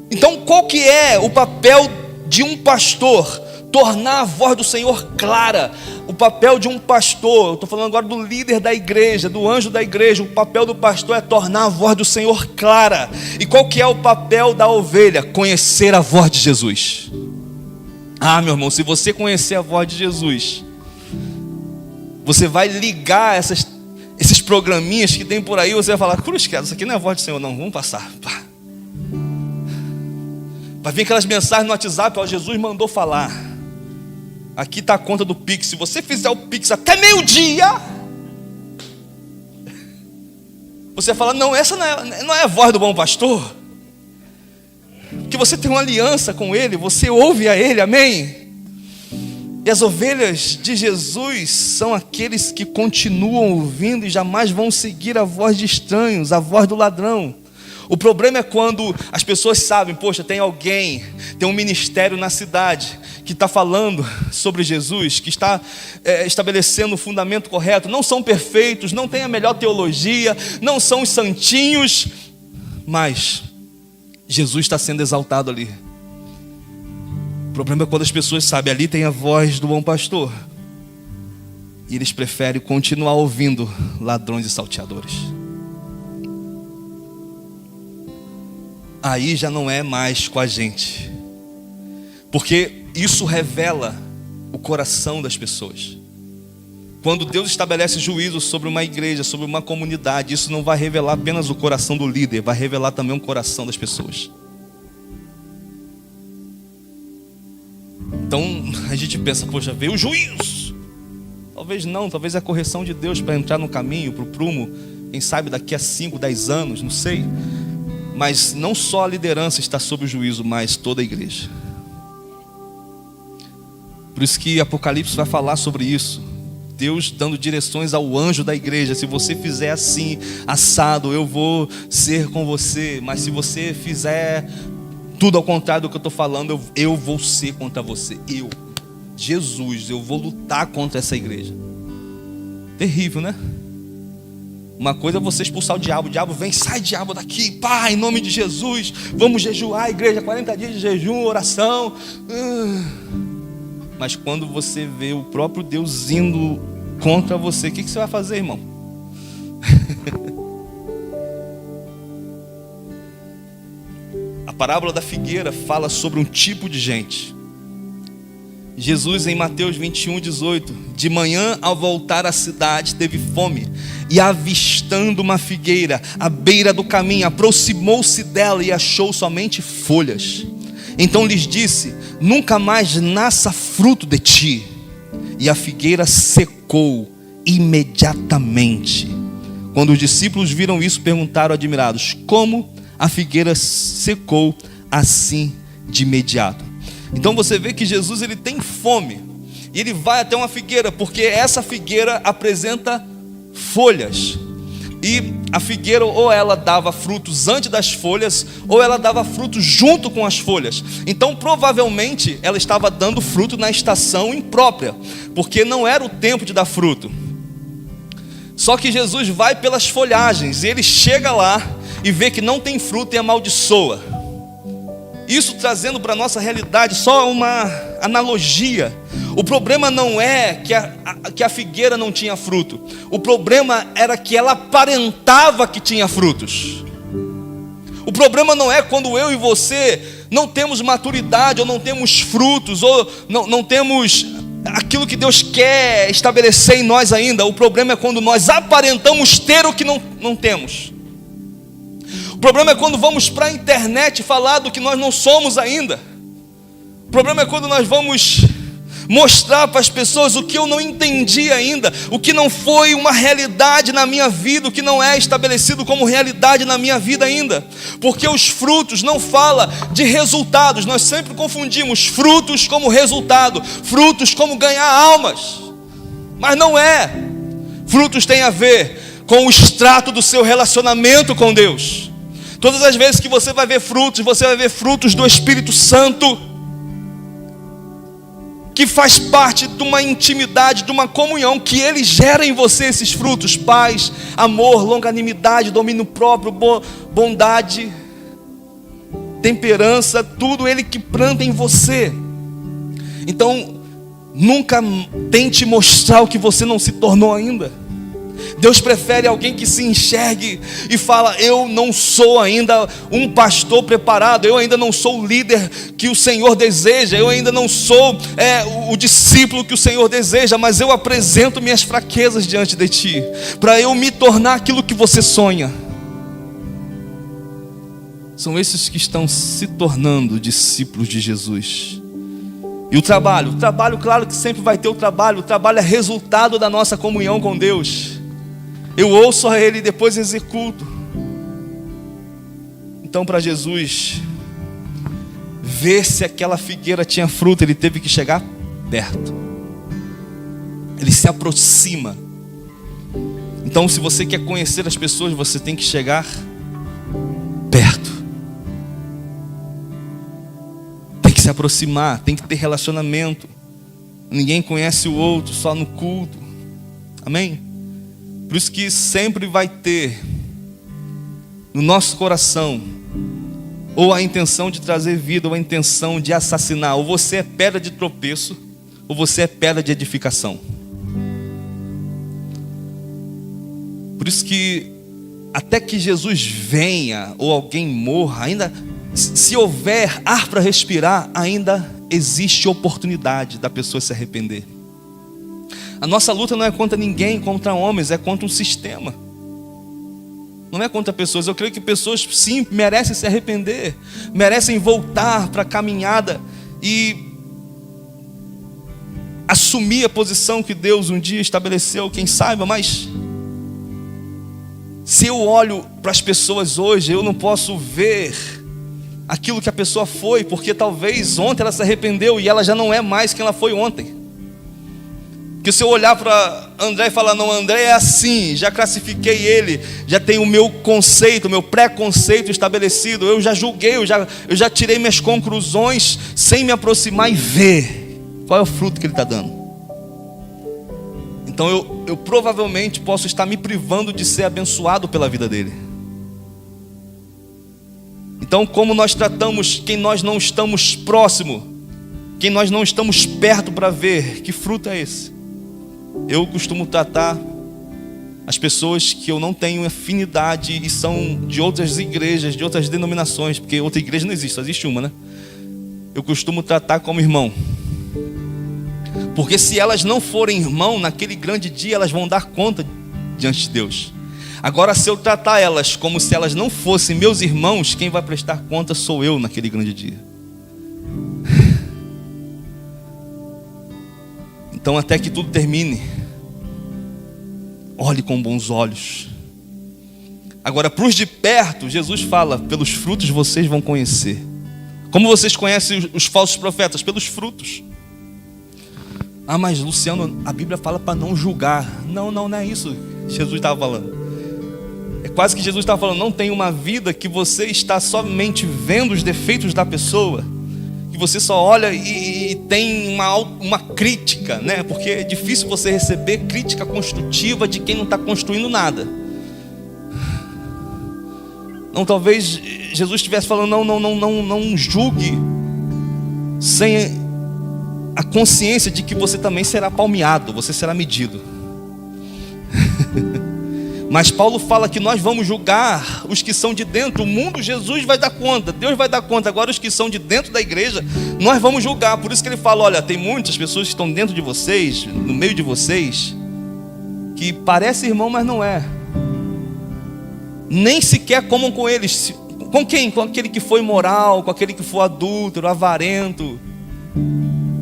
Então, qual que é o papel de um pastor? Tornar a voz do Senhor clara. O papel de um pastor, eu estou falando agora do líder da igreja, do anjo da igreja. O papel do pastor é tornar a voz do Senhor clara. E qual que é o papel da ovelha? Conhecer a voz de Jesus. Ah, meu irmão, se você conhecer a voz de Jesus, você vai ligar esses programinhas que tem por aí, você vai falar, cruz, credo, isso aqui não é a voz do Senhor, não, vamos passar. Pá. Vai vir aquelas mensagens no WhatsApp, ó, Jesus mandou falar. Aqui está a conta do Pix. Se você fizer o Pix até meio-dia, você vai falar, não, essa não é a voz do bom pastor. Porque você tem uma aliança com Ele, você ouve a Ele, amém? E as ovelhas de Jesus são aqueles que continuam ouvindo e jamais vão seguir a voz de estranhos, a voz do ladrão. O problema é quando as pessoas sabem, poxa, tem alguém, tem um ministério na cidade que está falando sobre Jesus, que está estabelecendo o fundamento correto. Não são perfeitos, não têm a melhor teologia, não são os santinhos, mas Jesus está sendo exaltado ali. O problema é quando as pessoas sabem, ali tem a voz do bom pastor, e eles preferem continuar ouvindo ladrões e salteadores. Aí já não é mais com a gente, porque isso revela o coração das pessoas. Quando Deus estabelece juízo sobre uma igreja, sobre uma comunidade, isso não vai revelar apenas o coração do líder, vai revelar também o coração das pessoas. Então a gente pensa, poxa, veio o juízo. Talvez não, talvez é a correção de Deus para entrar no caminho, para o prumo, quem sabe daqui a 5, 10 anos, não sei. Mas não só a liderança está sob o juízo, mas toda a igreja. Por isso que Apocalipse vai falar sobre isso. Deus dando direções ao anjo da igreja. Se você fizer assim, assado, eu vou ser com você. Mas se você fizer tudo ao contrário do que eu estou falando, eu vou ser contra você. Jesus, eu vou lutar contra essa igreja. Terrível, né? Uma coisa é você expulsar o diabo vem, sai diabo daqui, pá, em nome de Jesus, vamos jejuar, igreja, 40 dias de jejum, oração. Mas quando você vê o próprio Deus indo contra você, o que você vai fazer, irmão? A parábola da figueira fala sobre um tipo de gente. Jesus, em Mateus 21, 18, de manhã ao voltar à cidade teve fome, e avistando uma figueira à beira do caminho, aproximou-se dela e achou somente folhas. Então lhes disse, nunca mais nasça fruto de ti. E a figueira secou imediatamente. Quando os discípulos viram isso, perguntaram admirados, como a figueira secou assim de imediato? Então você vê que Jesus ele tem fome, e ele vai até uma figueira, porque essa figueira apresenta folhas. E a figueira ou ela dava frutos antes das folhas, ou ela dava frutos junto com as folhas. Então provavelmente ela estava dando fruto na estação imprópria, porque não era o tempo de dar fruto. Só que Jesus vai pelas folhagens, e ele chega lá e vê que não tem fruto e amaldiçoa. Isso trazendo para a nossa realidade só uma analogia. O problema não é que a figueira não tinha fruto. O problema era que ela aparentava que tinha frutos. O problema não é quando eu e você não temos maturidade, ou não temos frutos, ou não temos aquilo que Deus quer estabelecer em nós ainda. O problema é quando nós aparentamos ter o que não temos. O problema é quando vamos para a internet falar do que nós não somos ainda. O problema é quando nós vamos mostrar para as pessoas o que eu não entendi ainda, o que não foi uma realidade na minha vida, o que não é estabelecido como realidade na minha vida ainda. Porque os frutos não falam de resultados. Nós sempre confundimos frutos como resultado, frutos como ganhar almas. Mas não é. Frutos têm a ver com o extrato do seu relacionamento com Deus. Todas as vezes que você vai ver frutos do Espírito Santo, que faz parte de uma intimidade, de uma comunhão, que Ele gera em você esses frutos: paz, amor, longanimidade, domínio próprio, bondade, temperança, tudo Ele que planta em você. Então, nunca tente mostrar o que você não se tornou ainda. Deus prefere alguém que se enxergue e fala: eu não sou ainda um pastor preparado, eu ainda não sou o líder que o Senhor deseja, eu ainda não sou o discípulo que o Senhor deseja, mas eu apresento minhas fraquezas diante de Ti, para eu me tornar aquilo que você sonha. São esses que estão se tornando discípulos de Jesus. E o trabalho, claro que sempre vai ter o trabalho é resultado da nossa comunhão com Deus. Eu ouço a Ele e depois executo. Então, para Jesus ver se aquela figueira tinha fruto, Ele teve que chegar perto. Ele se aproxima. Então, se você quer conhecer as pessoas, você tem que chegar perto. Tem que se aproximar, tem que ter relacionamento. Ninguém conhece o outro só no culto. Amém? Por isso que sempre vai ter no nosso coração ou a intenção de trazer vida, ou a intenção de assassinar. Ou você é pedra de tropeço, ou você é pedra de edificação. Por isso que até que Jesus venha, ou alguém morra, ainda se houver ar para respirar, ainda existe oportunidade da pessoa se arrepender. A nossa luta não é contra ninguém, contra homens, é contra um sistema. Não é contra pessoas. Eu creio que pessoas sim merecem se arrepender, merecem voltar para a caminhada e assumir a posição que Deus um dia estabeleceu, quem saiba. Mas se eu olho para as pessoas hoje, eu não posso ver aquilo que a pessoa foi, porque talvez ontem ela se arrependeu e ela já não é mais quem ela foi ontem. Porque se eu olhar para André e falar: não, André é assim, já classifiquei ele, já tenho o meu conceito, o meu preconceito estabelecido, eu já julguei, eu já tirei minhas conclusões sem me aproximar e ver qual é o fruto que ele está dando. Então eu provavelmente posso estar me privando de ser abençoado pela vida dele. Então, como nós tratamos quem nós não estamos próximo, quem nós não estamos perto para ver, que fruto é esse? Eu costumo tratar as pessoas que eu não tenho afinidade e são de outras igrejas, de outras denominações, porque outra igreja não existe, só existe uma, né? Eu costumo tratar como irmão. Porque se elas não forem irmão, naquele grande dia elas vão dar conta diante de Deus. Agora, se eu tratar elas como se elas não fossem meus irmãos, quem vai prestar conta sou eu naquele grande dia. Então, até que tudo termine, olhe com bons olhos. Agora, para os de perto, Jesus fala: pelos frutos vocês vão conhecer. Como vocês conhecem os falsos profetas? Pelos frutos. Ah, mas Luciano, a Bíblia fala para não julgar. Não é isso que Jesus estava falando. É quase que Jesus estava falando: não tem uma vida que você está somente vendo os defeitos da pessoa, que você só olha e tem uma crítica, né? Porque é difícil você receber crítica construtiva de quem não está construindo nada. Não, talvez Jesus estivesse falando: não julgue sem a consciência de que você também será palmeado, você será medido. Mas Paulo fala que nós vamos julgar os que são de dentro. O mundo, Jesus vai dar conta, Deus vai dar conta. Agora os que são de dentro da igreja, nós vamos julgar. Por isso que ele fala: olha, tem muitas pessoas que estão dentro de vocês, no meio de vocês, que parece irmão, mas não é. Nem sequer comam com eles. Com quem? Com aquele que foi imoral, com aquele que foi adúltero, avarento.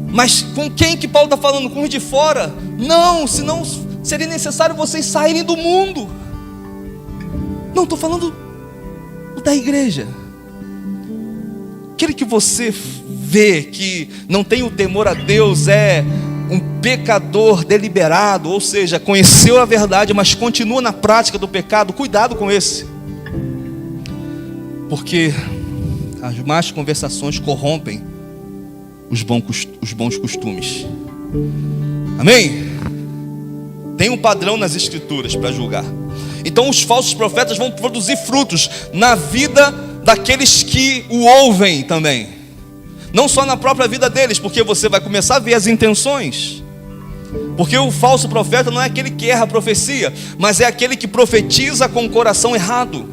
Mas com quem que Paulo está falando? Com os de fora? Não, senão seria necessário vocês saírem do mundo. Não, estou falando da igreja. Aquele que você vê que não tem o temor a Deus, é um pecador deliberado, ou seja, conheceu a verdade, mas continua na prática do pecado. Cuidado com esse, porque as más conversações corrompem os bons costumes. Amém? Tem um padrão nas escrituras para julgar. Então os falsos profetas vão produzir frutos na vida daqueles que o ouvem também. Não só na própria vida deles, porque você vai começar a ver as intenções. Porque o falso profeta não é aquele que erra a profecia, mas é aquele que profetiza com o coração errado,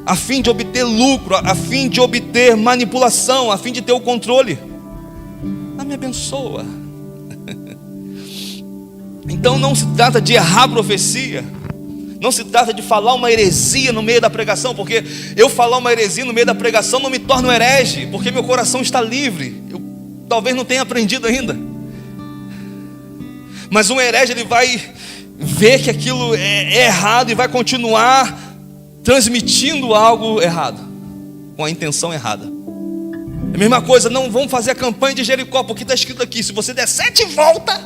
a fim de obter lucro, a fim de obter manipulação, a fim de ter o controle. Me abençoa. Então não se trata de errar a profecia, não se trata de falar uma heresia no meio da pregação, porque eu falar uma heresia no meio da pregação não me torna um herege, porque meu coração está livre. Eu talvez não tenha aprendido ainda, mas um herege, ele vai ver que aquilo é errado e vai continuar transmitindo algo errado, com a intenção errada. É a mesma coisa, não vamos fazer a campanha de Jericó, porque está escrito aqui, se você der 7 voltas,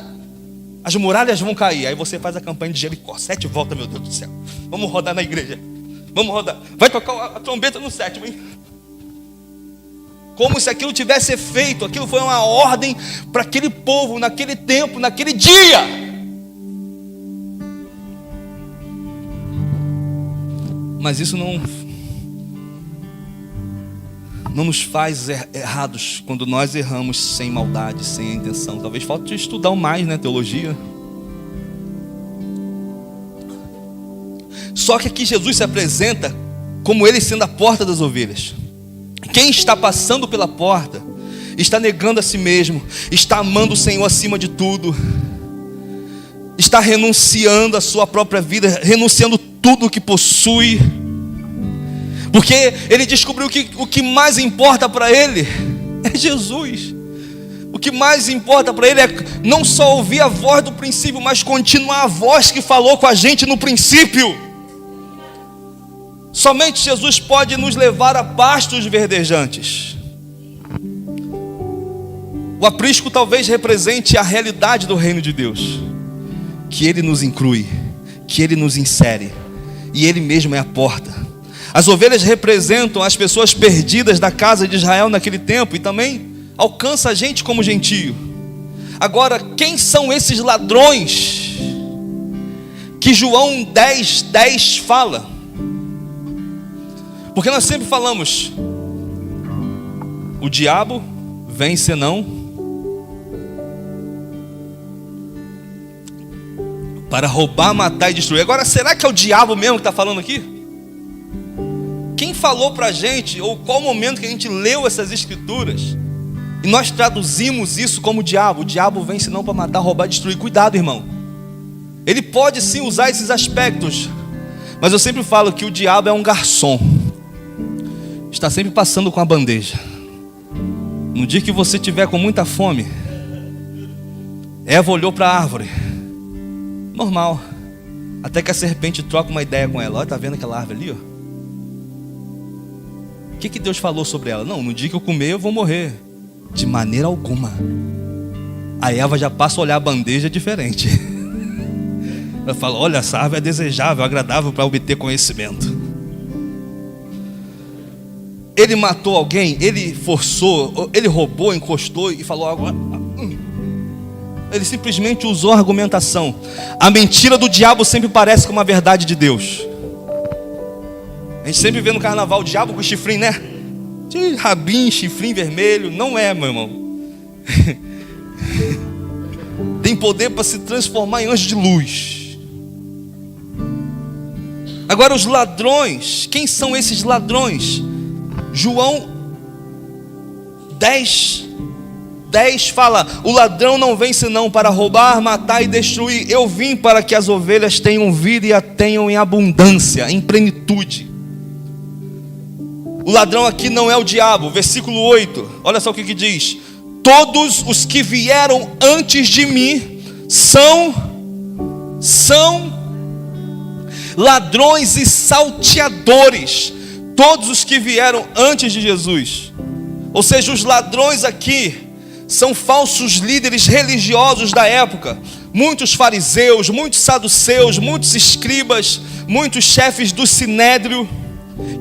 as muralhas vão cair. Aí você faz a campanha de Jericó, 7 voltas, meu Deus do céu. Vamos rodar na igreja, vamos rodar, vai tocar a trombeta no 7º, hein? Como se aquilo tivesse efeito, aquilo foi uma ordem para aquele povo, naquele tempo, naquele dia. Mas isso não nos faz errados quando nós erramos sem maldade, sem intenção. Talvez falte estudar mais, né, teologia. Só que aqui Jesus se apresenta como ele sendo a porta das ovelhas. Quem está passando pela porta está negando a si mesmo, está amando o Senhor acima de tudo, está renunciando à sua própria vida, renunciando tudo o que possui, porque ele descobriu que o que mais importa para ele é Jesus. O que mais importa para ele é não só ouvir a voz do princípio, mas continuar a voz que falou com a gente no princípio. Somente Jesus pode nos levar a pastos verdejantes. O aprisco talvez represente a realidade do reino de Deus, que ele nos inclui, que ele nos insere, e ele mesmo é a porta. As ovelhas representam as pessoas perdidas da casa de Israel naquele tempo, e também alcança a gente como gentio. Agora, quem são esses ladrões que João 10:10 fala? Porque nós sempre falamos, o diabo vem senão para roubar, matar e destruir. Agora, será que é o diabo mesmo que está falando aqui? Quem falou para a gente, ou qual momento que a gente leu essas escrituras e nós traduzimos isso como diabo? O diabo vem senão para matar, roubar e destruir. Cuidado, irmão. Ele pode sim usar esses aspectos, mas eu sempre falo que o diabo é um garçom, está sempre passando com a bandeja. No dia que você tiver com muita fome, Eva olhou para a árvore, normal, até que a serpente troca uma ideia com ela. Olha, tá vendo aquela árvore ali, ó? O que Deus falou sobre ela? Não, no dia que eu comer eu vou morrer. De maneira alguma. A Eva já passa a olhar a bandeja diferente. Ela fala, olha, essa árvore é desejável, agradável para obter conhecimento. Ele matou alguém, ele forçou, ele roubou, encostou e falou agora. Ele simplesmente usou a argumentação. A mentira do diabo sempre parece com uma verdade de Deus. A gente sempre vê no carnaval o diabo com chifrinho, né? Rabinho, chifrinho vermelho. Não é, meu irmão. Tem poder para se transformar em anjo de luz. Agora os ladrões, quem são esses ladrões? João 10:10 fala, o ladrão não vem senão para roubar, matar e destruir. Eu vim para que as ovelhas tenham vida e a tenham em abundância, em plenitude. O ladrão aqui não é o diabo. Versículo 8, olha só o que diz: todos os que vieram antes de mim são ladrões e salteadores. Todos os que vieram antes de Jesus, ou seja, os ladrões aqui são falsos líderes religiosos da época. Muitos fariseus, muitos saduceus, muitos escribas, muitos chefes do sinédrio,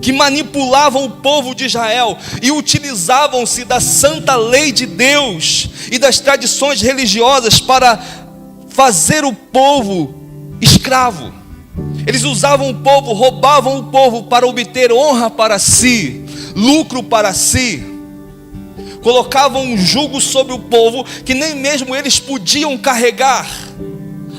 que manipulavam o povo de Israel e utilizavam-se da santa lei de Deus e das tradições religiosas para fazer o povo escravo. Eles usavam o povo, roubavam o povo para obter honra para si, lucro para si. colocavam um jugo sobre o povo que nem mesmo eles podiam carregar.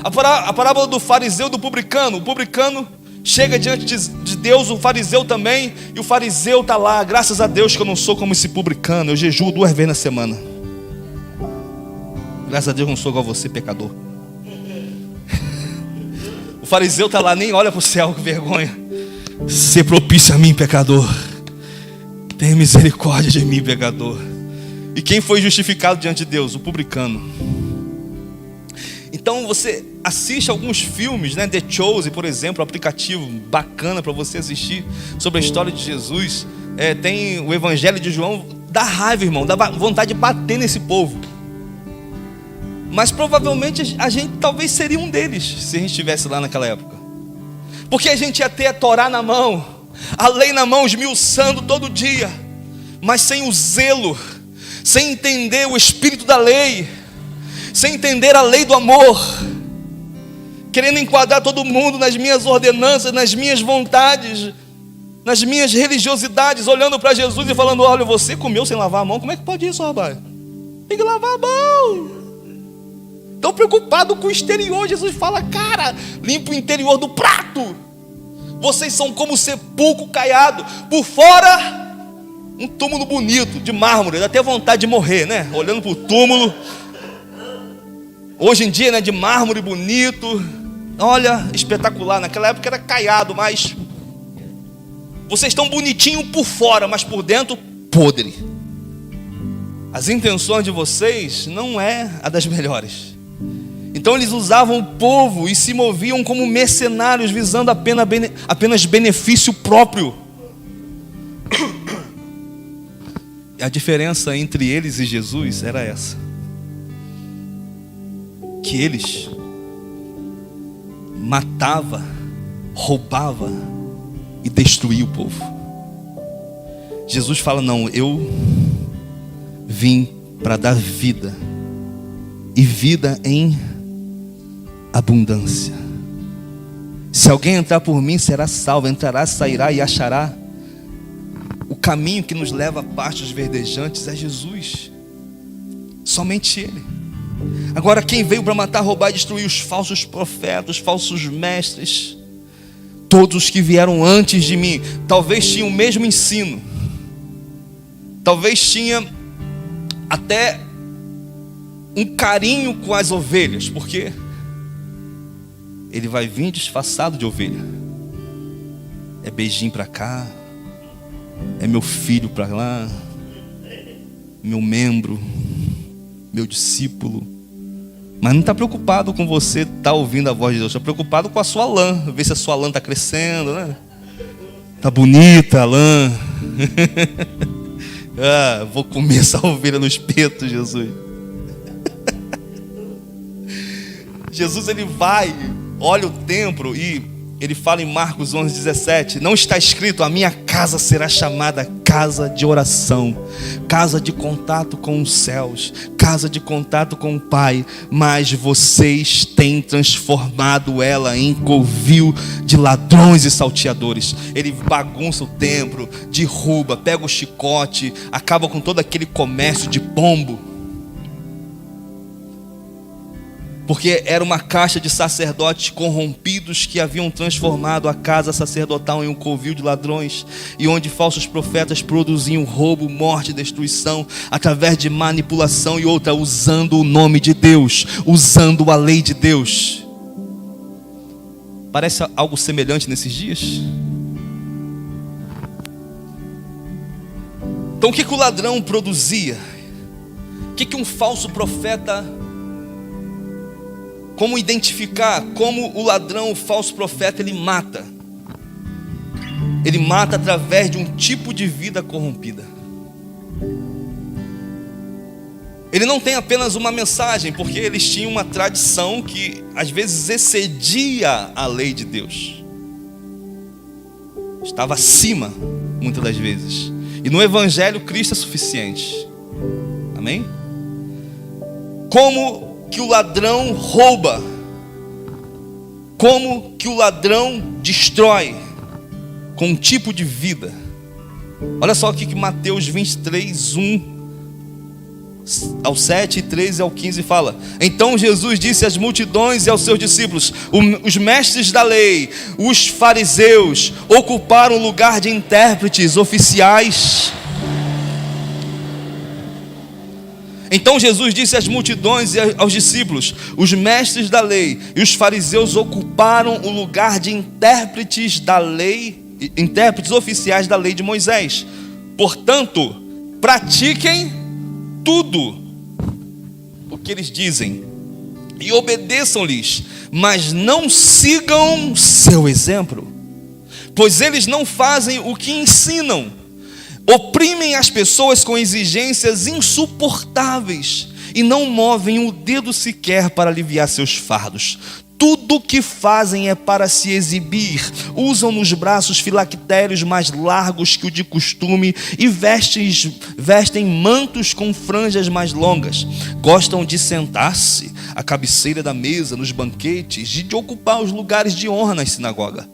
A parábola do fariseu e do publicano. O publicano chega diante de Deus, o fariseu também, e o fariseu está lá. Graças a Deus que eu não sou como esse publicano, eu jejuo 2 vezes na semana. Graças a Deus que eu não sou igual a você, pecador. O fariseu está lá, nem olha para o céu, que vergonha. Ser propício a mim, pecador. Tenha misericórdia de mim, pecador. E quem foi justificado diante de Deus? O publicano. Então você assiste alguns filmes, né? The Chosen, por exemplo, um aplicativo bacana para você assistir sobre a história de Jesus. Tem o Evangelho de João, dá raiva, irmão, dá vontade de bater nesse povo. Mas provavelmente a gente talvez seria um deles, se a gente estivesse lá naquela época. Porque a gente ia ter a Torá na mão, a lei na mão, esmiuçando todo dia, mas sem o zelo, sem entender o espírito da lei, sem entender a lei do amor, querendo enquadrar todo mundo nas minhas ordenanças, nas minhas vontades, nas minhas religiosidades, olhando para Jesus e falando: olha, você comeu sem lavar a mão, como é que pode isso, rapaz? Tem que lavar a mão. Tão preocupado com o exterior, Jesus fala: cara, limpa o interior do prato. Vocês são como sepulcro caiado, por fora um túmulo bonito, de mármore, dá até vontade de morrer, né? Olhando para o túmulo, hoje em dia, né, de mármore bonito, olha, espetacular. Naquela época era caiado, mas vocês estão bonitinhos por fora, mas por dentro, podre. As intenções de vocês não é a das melhores. Então eles usavam o povo e se moviam como mercenários, visando apenas benefício próprio. A diferença entre eles e Jesus era essa: que eles matava, roubava e destruía o povo. Jesus fala: não, eu vim para dar vida, e vida em abundância. Se alguém entrar por mim, será salvo. Entrará, sairá e achará. O caminho que nos leva a pastos verdejantes é Jesus, somente Ele. Agora, quem veio para matar, roubar e destruir? Os falsos profetas, os falsos mestres, todos os que vieram antes de mim. Talvez tinham o mesmo ensino, talvez tinha até um carinho com as ovelhas, porque ele vai vir disfarçado de ovelha. É beijinho para cá, é meu filho para lá, meu membro, meu discípulo. Mas não está preocupado com você estar ouvindo a voz de Deus, está preocupado com a sua lã, ver se a sua lã está crescendo, né? Está bonita a lã. Vou comer essa ovelha no espeto, Jesus. Jesus, ele vai, olha o templo e ele fala em Marcos 11:17: não está escrito: a minha casa será chamada casa de oração, casa de contato com os céus, casa de contato com o Pai, mas vocês têm transformado ela em covil de ladrões e salteadores. Ele bagunça o templo, derruba, pega o chicote, acaba com todo aquele comércio de pombo, porque era uma caixa de sacerdotes corrompidos que haviam transformado a casa sacerdotal em um covil de ladrões, e onde falsos profetas produziam roubo, morte e destruição através de manipulação, e outra usando o nome de Deus, usando a lei de Deus. Parece algo semelhante nesses dias? Então o que o ladrão produzia? O que um falso profeta... Como identificar? Como o ladrão, o falso profeta, ele mata? Ele mata através de um tipo de vida corrompida. Ele não tem apenas uma mensagem, porque eles tinham uma tradição que às vezes excedia a lei de Deus, estava acima, muitas das vezes. E no Evangelho, Cristo é suficiente. Amém? Como que o ladrão rouba? Como que o ladrão destrói? Com um tipo de vida. Olha só o que Mateus 23:1 ao 7, 13 ao 15 fala: então Jesus disse às multidões e aos seus discípulos: os mestres da lei, os fariseus, ocuparam o lugar de intérpretes oficiais. Então Jesus disse às multidões e aos discípulos: os mestres da lei e os fariseus ocuparam o lugar de intérpretes da lei, intérpretes oficiais da lei de Moisés. Portanto, pratiquem tudo o que eles dizem e obedeçam-lhes, mas não sigam seu exemplo, pois eles não fazem o que ensinam. Oprimem as pessoas com exigências insuportáveis e não movem o dedo sequer para aliviar seus fardos. Tudo o que fazem é para se exibir. Usam nos braços filactérios mais largos que o de costume e vestem mantos com franjas mais longas. Gostam de sentar-se à cabeceira da mesa nos banquetes e de ocupar os lugares de honra nas sinagogas.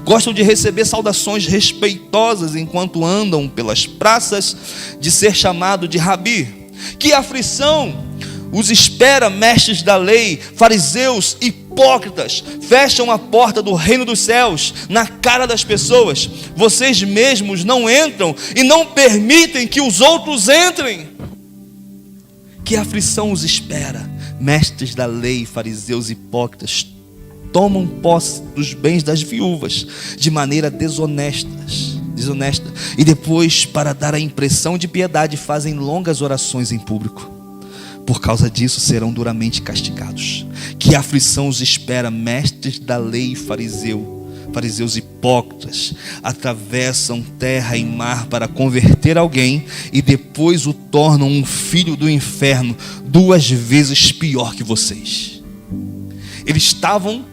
Gostam de receber saudações respeitosas enquanto andam pelas praças, de ser chamado de rabi. Que aflição os espera, mestres da lei, fariseus, hipócritas! Fecham a porta do reino dos céus na cara das pessoas. Vocês mesmos não entram e não permitem que os outros entrem. Que aflição os espera, mestres da lei, fariseus, hipócritas! Tomam posse dos bens das viúvas de maneira desonesta, e depois, para dar a impressão de piedade, fazem longas orações em público. Por causa disso serão duramente castigados. Que aflição os espera, mestres da lei, fariseus hipócritas! Atravessam terra e mar para converter alguém e depois o tornam um filho do inferno, 2 vezes pior que vocês. Eles estavam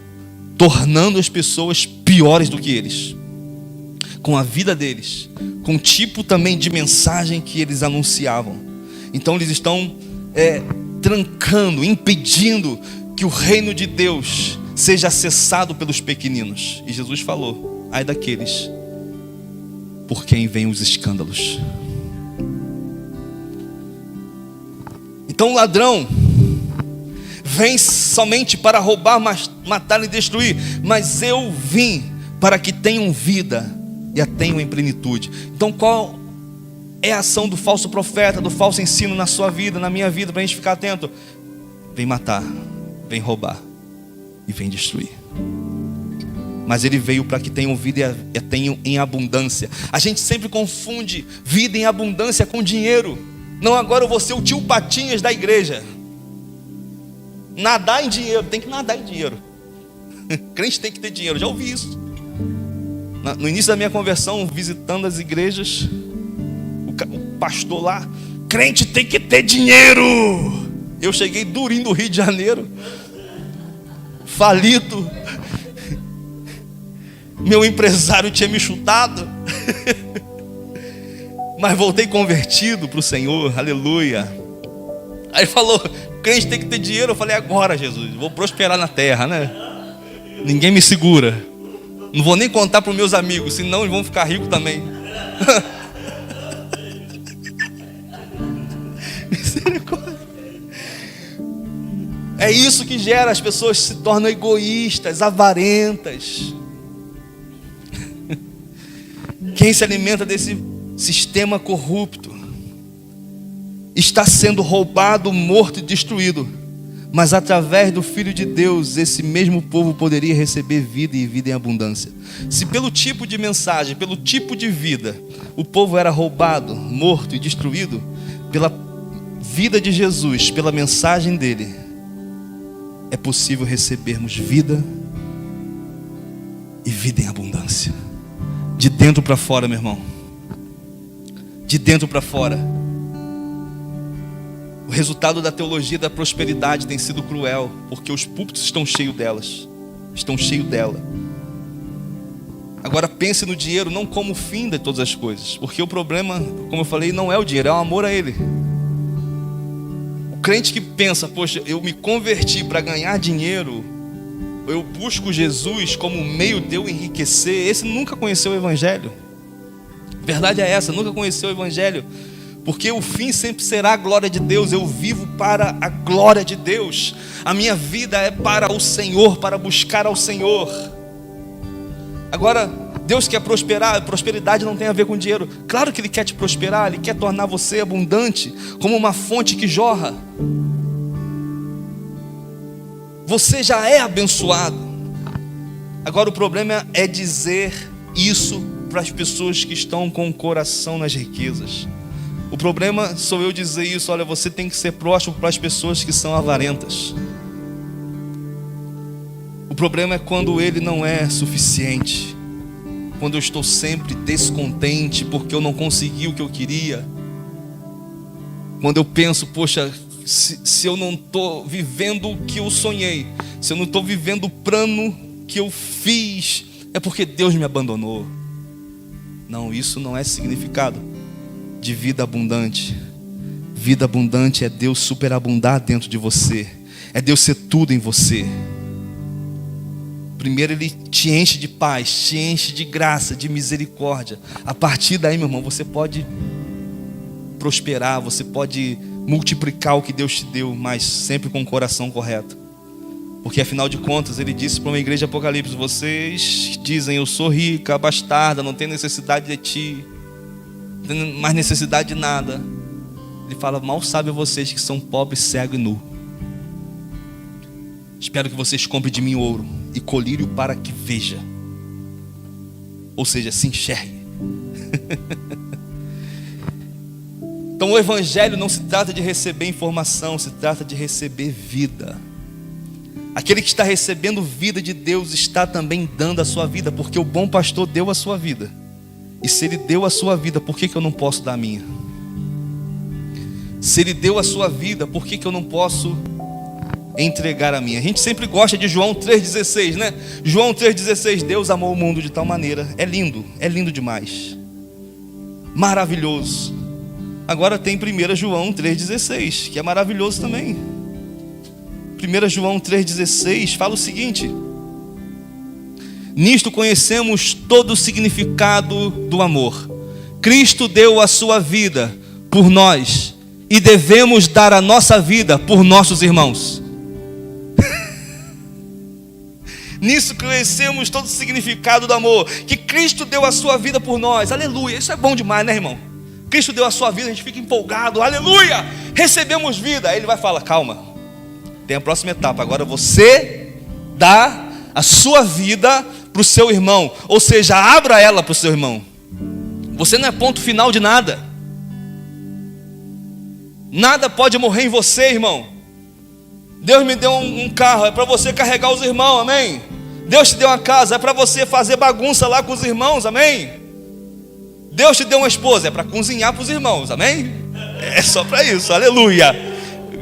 tornando as pessoas piores do que eles, com a vida deles, com o tipo também de mensagem que eles anunciavam. Então eles estão trancando, impedindo que o reino de Deus seja acessado pelos pequeninos. E Jesus falou: ai daqueles por quem vêm os escândalos. Então o ladrão vem somente para roubar, matar e destruir, mas eu vim para que tenham vida e a tenham em plenitude. Então qual é a ação do falso profeta, do falso ensino na sua vida, na minha vida, para a gente ficar atento? Vem matar, vem roubar e vem destruir. Mas ele veio para que tenham vida e a tenham em abundância. A gente sempre confunde vida em abundância com dinheiro. Não, agora eu vou ser o tio Patinhas da igreja. Nadar em dinheiro, tem que nadar em dinheiro. Crente tem que ter dinheiro, já ouvi isso. No início da minha conversão, visitando as igrejas, o pastor lá: crente tem que ter dinheiro. Eu cheguei durinho do Rio de Janeiro, falido. Meu empresário tinha me chutado. Mas voltei convertido para o Senhor, aleluia. Aí falou: crente tem que ter dinheiro. Eu falei: agora, Jesus, vou prosperar na terra, né? Ninguém me segura. Não vou nem contar para os meus amigos, senão eles vão ficar ricos também. Misericórdia. É isso que gera, as pessoas se tornam egoístas, avarentas. Quem se alimenta desse sistema corrupto está sendo roubado, morto e destruído. Mas através do Filho de Deus, esse mesmo povo poderia receber vida e vida em abundância. Se pelo tipo de mensagem, pelo tipo de vida, o povo era roubado, morto e destruído, pela vida de Jesus, pela mensagem dele, é possível recebermos vida e vida em abundância. De dentro para fora, meu irmão. De dentro para fora. O resultado da teologia da prosperidade tem sido cruel, porque os púlpitos estão cheios delas, estão cheios dela. Agora pense no dinheiro não como o fim de todas as coisas, porque o problema, como eu falei, não é o dinheiro, é o amor a ele. O crente que pensa: poxa, eu me converti para ganhar dinheiro, eu busco Jesus como meio de eu enriquecer, esse nunca conheceu o Evangelho. A verdade é essa, nunca conheceu o Evangelho. porque o fim sempre será a glória de Deus. Eu vivo para a glória de Deus. A minha vida é para o Senhor, para buscar ao Senhor. Agora, Deus quer prosperar. Prosperidade não tem a ver com dinheiro. Claro que Ele quer te prosperar, Ele quer tornar você abundante, como uma fonte que jorra. Você já é abençoado. Agora o problema é dizer isso para as pessoas que estão com o coração nas riquezas. O problema sou eu dizer isso: olha, você tem que ser próximo para as pessoas que são avarentas. O problema é quando ele não é suficiente, quando eu estou sempre descontente porque eu não consegui o que eu queria, quando eu penso, poxa, se eu não estou vivendo o que eu sonhei, se eu não estou vivendo o plano que eu fiz, é porque Deus me abandonou. Não, isso não é significado de vida abundante. Vida abundante é Deus superabundar dentro de você, é Deus ser tudo em você. Primeiro Ele te enche de paz, te enche de graça, de misericórdia. A partir daí, meu irmão, você pode prosperar, você pode multiplicar o que Deus te deu, mas sempre com o coração correto. Porque afinal de contas, Ele disse para uma igreja de Apocalipse: vocês dizem, eu sou rica, bastarda, não tenho necessidade de ti, não tenho mais necessidade de nada. Ele fala: mal sabem vocês que são pobres, cego e nu. Espero que vocês comprem de mim ouro e colírio para que veja. Ou seja, se enxergue. Então o evangelho não se trata de receber informação, se trata de receber vida. Aquele que está recebendo vida de Deus está também dando a sua vida, porque o bom pastor deu a sua vida. E se Ele deu a sua vida, por que eu não posso dar a minha? Se Ele deu a sua vida, por que eu não posso entregar a minha? A gente sempre gosta de João 3,16, né? João 3,16, Deus amou o mundo de tal maneira. É lindo demais, maravilhoso. Agora tem 1 João 3,16, que é maravilhoso também. 1 João 3,16 fala o seguinte: nisto conhecemos todo o significado do amor. Cristo deu a sua vida por nós e devemos dar a nossa vida por nossos irmãos. Nisso conhecemos todo o significado do amor, que Cristo deu a sua vida por nós. Aleluia, isso é bom demais, né, irmão? Cristo deu a sua vida, a gente fica empolgado, aleluia, recebemos vida. Aí Ele vai falar: calma, tem a próxima etapa. Agora você dá a sua vida para o seu irmão, ou seja, abra ela para o seu irmão. Você não é ponto final de nada. Nada pode morrer em você, irmão. Deus me deu um carro, é para você carregar os irmãos, amém? Deus te deu uma casa, é para você fazer bagunça lá com os irmãos, amém? Deus te deu uma esposa, é para cozinhar para os irmãos, amém? É só para isso, aleluia.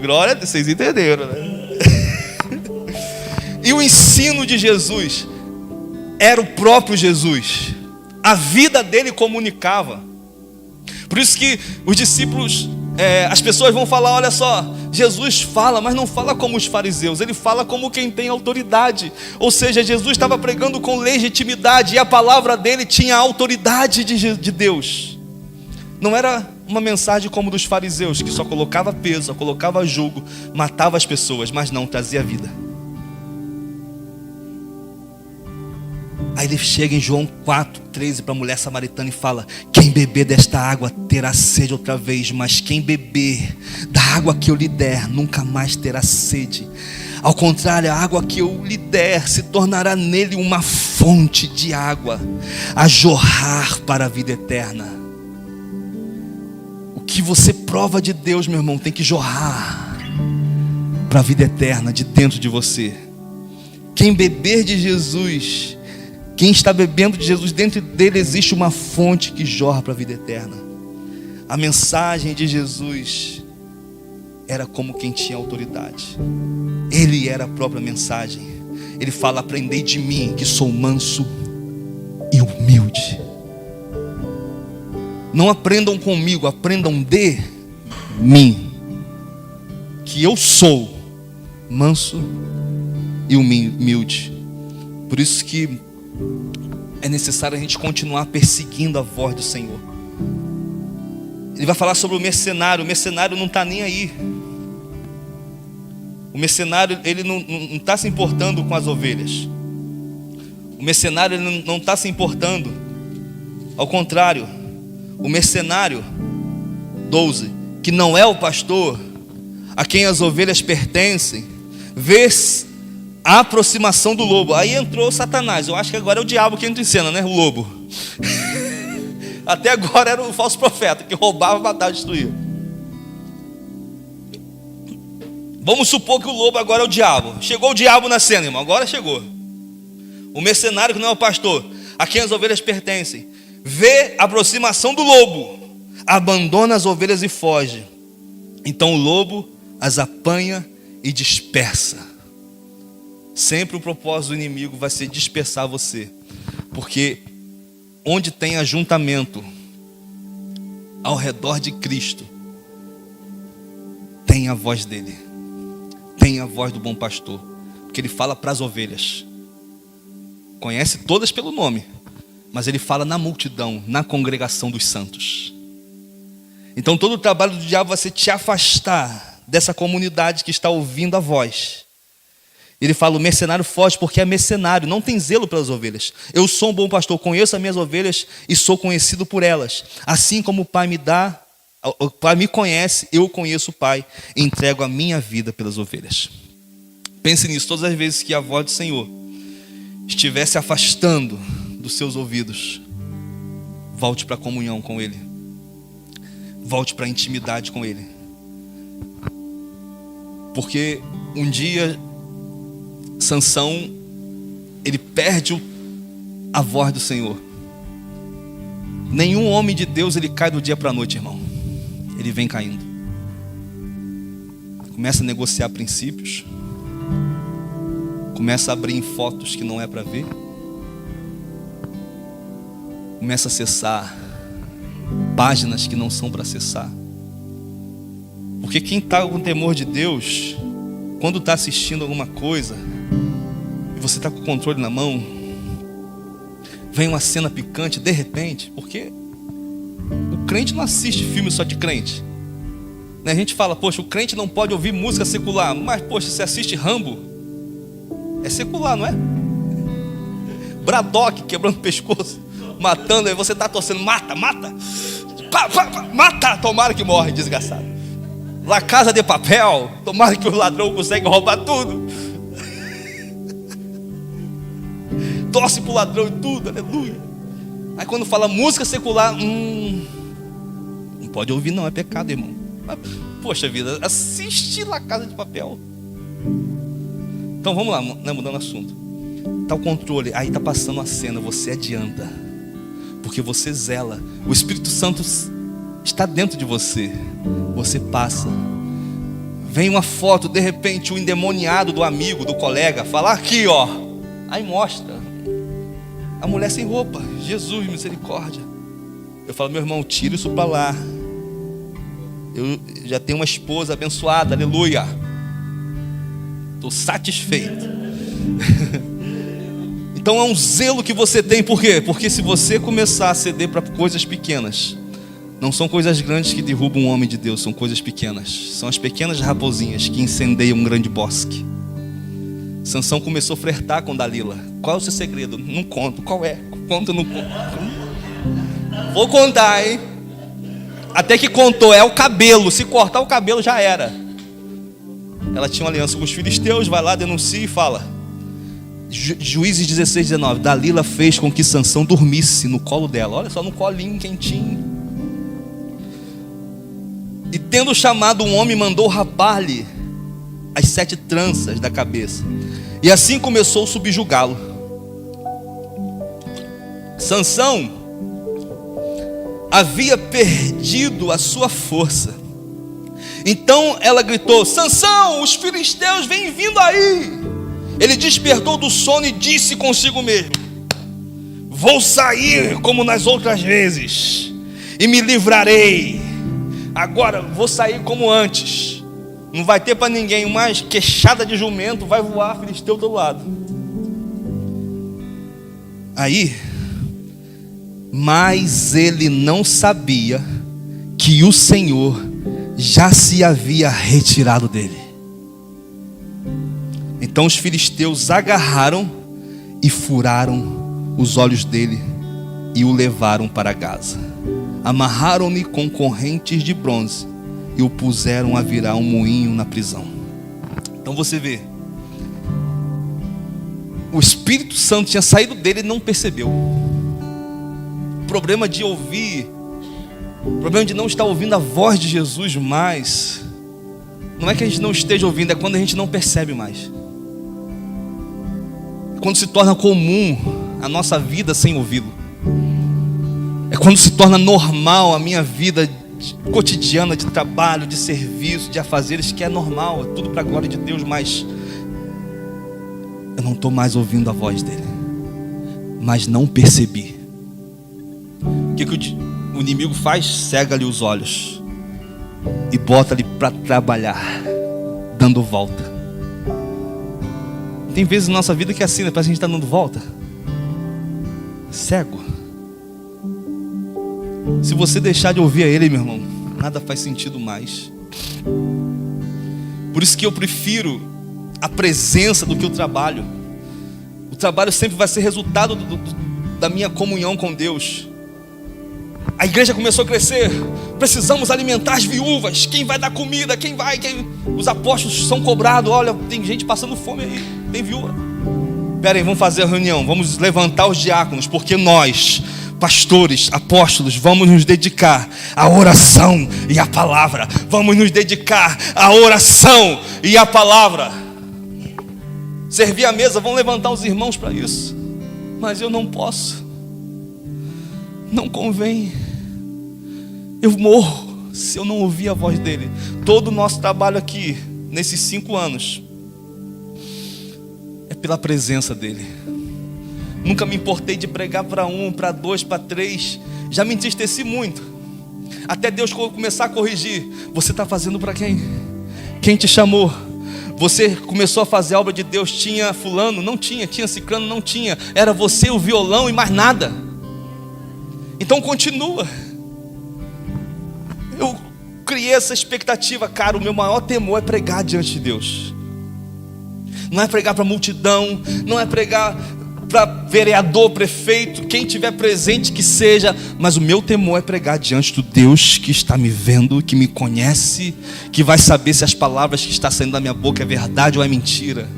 Glória a Deus, vocês entenderam, né? E o ensino de Jesus era o próprio Jesus. A vida dele comunicava. Por isso que os discípulos, as pessoas vão falar: olha só, Jesus fala, mas não fala como os fariseus, ele fala como quem tem autoridade. Ou seja, Jesus estava pregando com legitimidade, e a palavra dele tinha a autoridade de Deus. Não era uma mensagem como dos fariseus, que só colocava peso, só colocava jugo, matava as pessoas, mas não trazia vida. Aí ele chega em João 4,13 para a mulher samaritana e fala: quem beber desta água terá sede outra vez, mas quem beber da água que eu lhe der nunca mais terá sede. Ao contrário, a água que eu lhe der se tornará nele uma fonte de água a jorrar para a vida eterna. O que você prova de Deus, meu irmão, tem que jorrar para a vida eterna de dentro de você. Quem beber de Jesus, quem está bebendo de Jesus, dentro dele existe uma fonte que jorra para a vida eterna. A mensagem de Jesus era como quem tinha autoridade. Ele era a própria mensagem. Ele fala: aprendei de mim, que sou manso e humilde. Não aprendam comigo, aprendam de mim, que eu sou manso e humilde. Por isso que é necessário a gente continuar perseguindo a voz do Senhor. Ele vai falar sobre o mercenário. O mercenário não está nem aí. O mercenário, ele não está se importando com as ovelhas. O mercenário, ele não está se importando. Ao contrário, o mercenário 12, que não é o pastor, a quem as ovelhas pertencem, vê a aproximação do lobo. Aí entrou Satanás. Eu acho que agora é o diabo que entra em cena, né? O lobo. Até agora era o falso profeta, que roubava, matava e destruía. Vamos supor que o lobo agora é o diabo. Chegou o diabo na cena, irmão. Agora chegou. O mercenário, que não é o pastor, a quem as ovelhas pertencem, vê a aproximação do lobo, abandona as ovelhas e foge. Então o lobo as apanha e dispersa. Sempre o propósito do inimigo vai ser dispersar você, porque onde tem ajuntamento ao redor de Cristo, tem a voz dele, tem a voz do bom pastor, porque ele fala para as ovelhas, conhece todas pelo nome, mas ele fala na multidão, na congregação dos santos. Então todo o trabalho do diabo vai ser te afastar dessa comunidade que está ouvindo a voz. Ele fala: o mercenário foge porque é mercenário, não tem zelo pelas ovelhas. Eu sou um bom pastor, conheço as minhas ovelhas e sou conhecido por elas. Assim como o Pai me conhece, eu conheço o Pai e entrego a minha vida pelas ovelhas. Pense nisso, todas as vezes que a voz do Senhor estiver se afastando dos seus ouvidos, volte para a comunhão com Ele, volte para a intimidade com Ele, porque um dia Sansão, ele perde a voz do Senhor. Nenhum homem de Deus ele cai do dia para a noite, irmão. Ele vem caindo. Começa a negociar princípios, começa a abrir em fotos que não é para ver, começa a acessar páginas que não são para acessar. Porque quem está com temor de Deus, quando está assistindo alguma coisa e você está com o controle na mão, vem uma cena picante de repente, porque o crente não assiste filme só de crente, né? A gente fala: poxa, o crente não pode ouvir música secular. Mas poxa, você assiste Rambo, é secular, não é? Braddock quebrando o pescoço, matando, aí você está torcendo: mata, mata, mata, tomara que morre, desgraçado. La Casa de Papel, tomara que o ladrão consegue roubar tudo. Torce pro ladrão e tudo, aleluia. Aí quando fala música secular, não pode ouvir não, é pecado, irmão. Mas, poxa vida, assiste La Casa de Papel. Então vamos lá, né, mudando o assunto. Tá o controle, aí tá passando a cena, você adianta, porque você zela. O Espírito Santo está dentro de você. Você passa. Vem uma foto, de repente o endemoniado do amigo, do colega, fala: aqui ó. Aí mostra a mulher sem roupa. Jesus, misericórdia. Eu falo: meu irmão, tira isso para lá. Eu já tenho uma esposa abençoada, aleluia. Estou satisfeito. Então é um zelo que você tem. Por quê? Porque se você começar a ceder para coisas pequenas, não são coisas grandes que derrubam um homem de Deus, são coisas pequenas. São as pequenas raposinhas que incendeiam um grande bosque. Sansão começou a flertar com Dalila. Qual é o seu segredo? Não conto. Qual é? Conta, não conto. Vou contar, hein? Até que contou, é o cabelo. Se cortar o cabelo já era. Ela tinha uma aliança com os filisteus, vai lá, denuncia e fala. Juízes 16, 19. Dalila fez com que Sansão dormisse no colo dela. Olha só, no colinho quentinho. E tendo chamado um homem, mandou rapar-lhe as 7 tranças da cabeça. E assim começou a subjugá-lo. Sansão havia perdido a sua força. Então ela gritou: Sansão, os filisteus vêm vindo aí. Ele despertou do sono e disse consigo mesmo: vou sair como nas outras vezes e me livrarei. Agora vou sair como antes. Não vai ter para ninguém. Uma queixada de jumento vai voar filisteu do outro lado. Aí, mas ele não sabia que o Senhor já se havia retirado dele. Então os filisteus agarraram e furaram os olhos dele e o levaram para Gaza. Amarraram-lhe com correntes de bronze e o puseram a virar um moinho na prisão. Então você vê, o Espírito Santo tinha saído dele e não percebeu. O problema de ouvir, o problema de não estar ouvindo a voz de Jesus mais, não é que a gente não esteja ouvindo, é quando a gente não percebe mais. É quando se torna comum a nossa vida sem ouvi-lo. É quando se torna normal a minha vida cotidiana de trabalho, de serviço, de afazeres, que é normal, é tudo para a glória de Deus, mas eu não estou mais ouvindo a voz dele, mas não percebi. O que o inimigo faz? Cega-lhe os olhos e bota-lhe para trabalhar, dando volta. Tem vezes na nossa vida que é assim, né? Parece que a gente está dando volta, cego. Se você deixar de ouvir a ele, meu irmão, nada faz sentido mais. Por isso que eu prefiro a presença do que o trabalho. O trabalho sempre vai ser resultado da minha comunhão com Deus. A igreja começou a crescer. Precisamos alimentar as viúvas. Quem vai dar comida? Os apóstolos são cobrados. Olha, tem gente passando fome aí. Tem viúva. Espera aí, vamos fazer a reunião. Vamos levantar os diáconos, porque nós, pastores, apóstolos, vamos nos dedicar à oração e à palavra. Vamos nos dedicar à oração e à palavra. Servir a mesa, vão levantar os irmãos para isso. Mas eu não posso. Não convém. Eu morro se eu não ouvir a voz dele. Todo o nosso trabalho aqui, nesses 5 anos, é pela presença dele. Nunca me importei de pregar para 1, para 2, para 3. Já me entristeci muito, até Deus começar a corrigir. Você está fazendo para quem? Quem te chamou? Você começou a fazer a obra de Deus. Tinha fulano? Não tinha. Tinha ciclano? Não tinha. Era você, o violão e mais nada. Então continua. Eu criei essa expectativa. Cara, o meu maior temor é pregar diante de Deus. Não é pregar para multidão, não é pregar para vereador, prefeito, quem tiver presente que seja, mas o meu temor é pregar diante do Deus que está me vendo, que me conhece, que vai saber se as palavras que estão saindo da minha boca é verdade ou é mentira.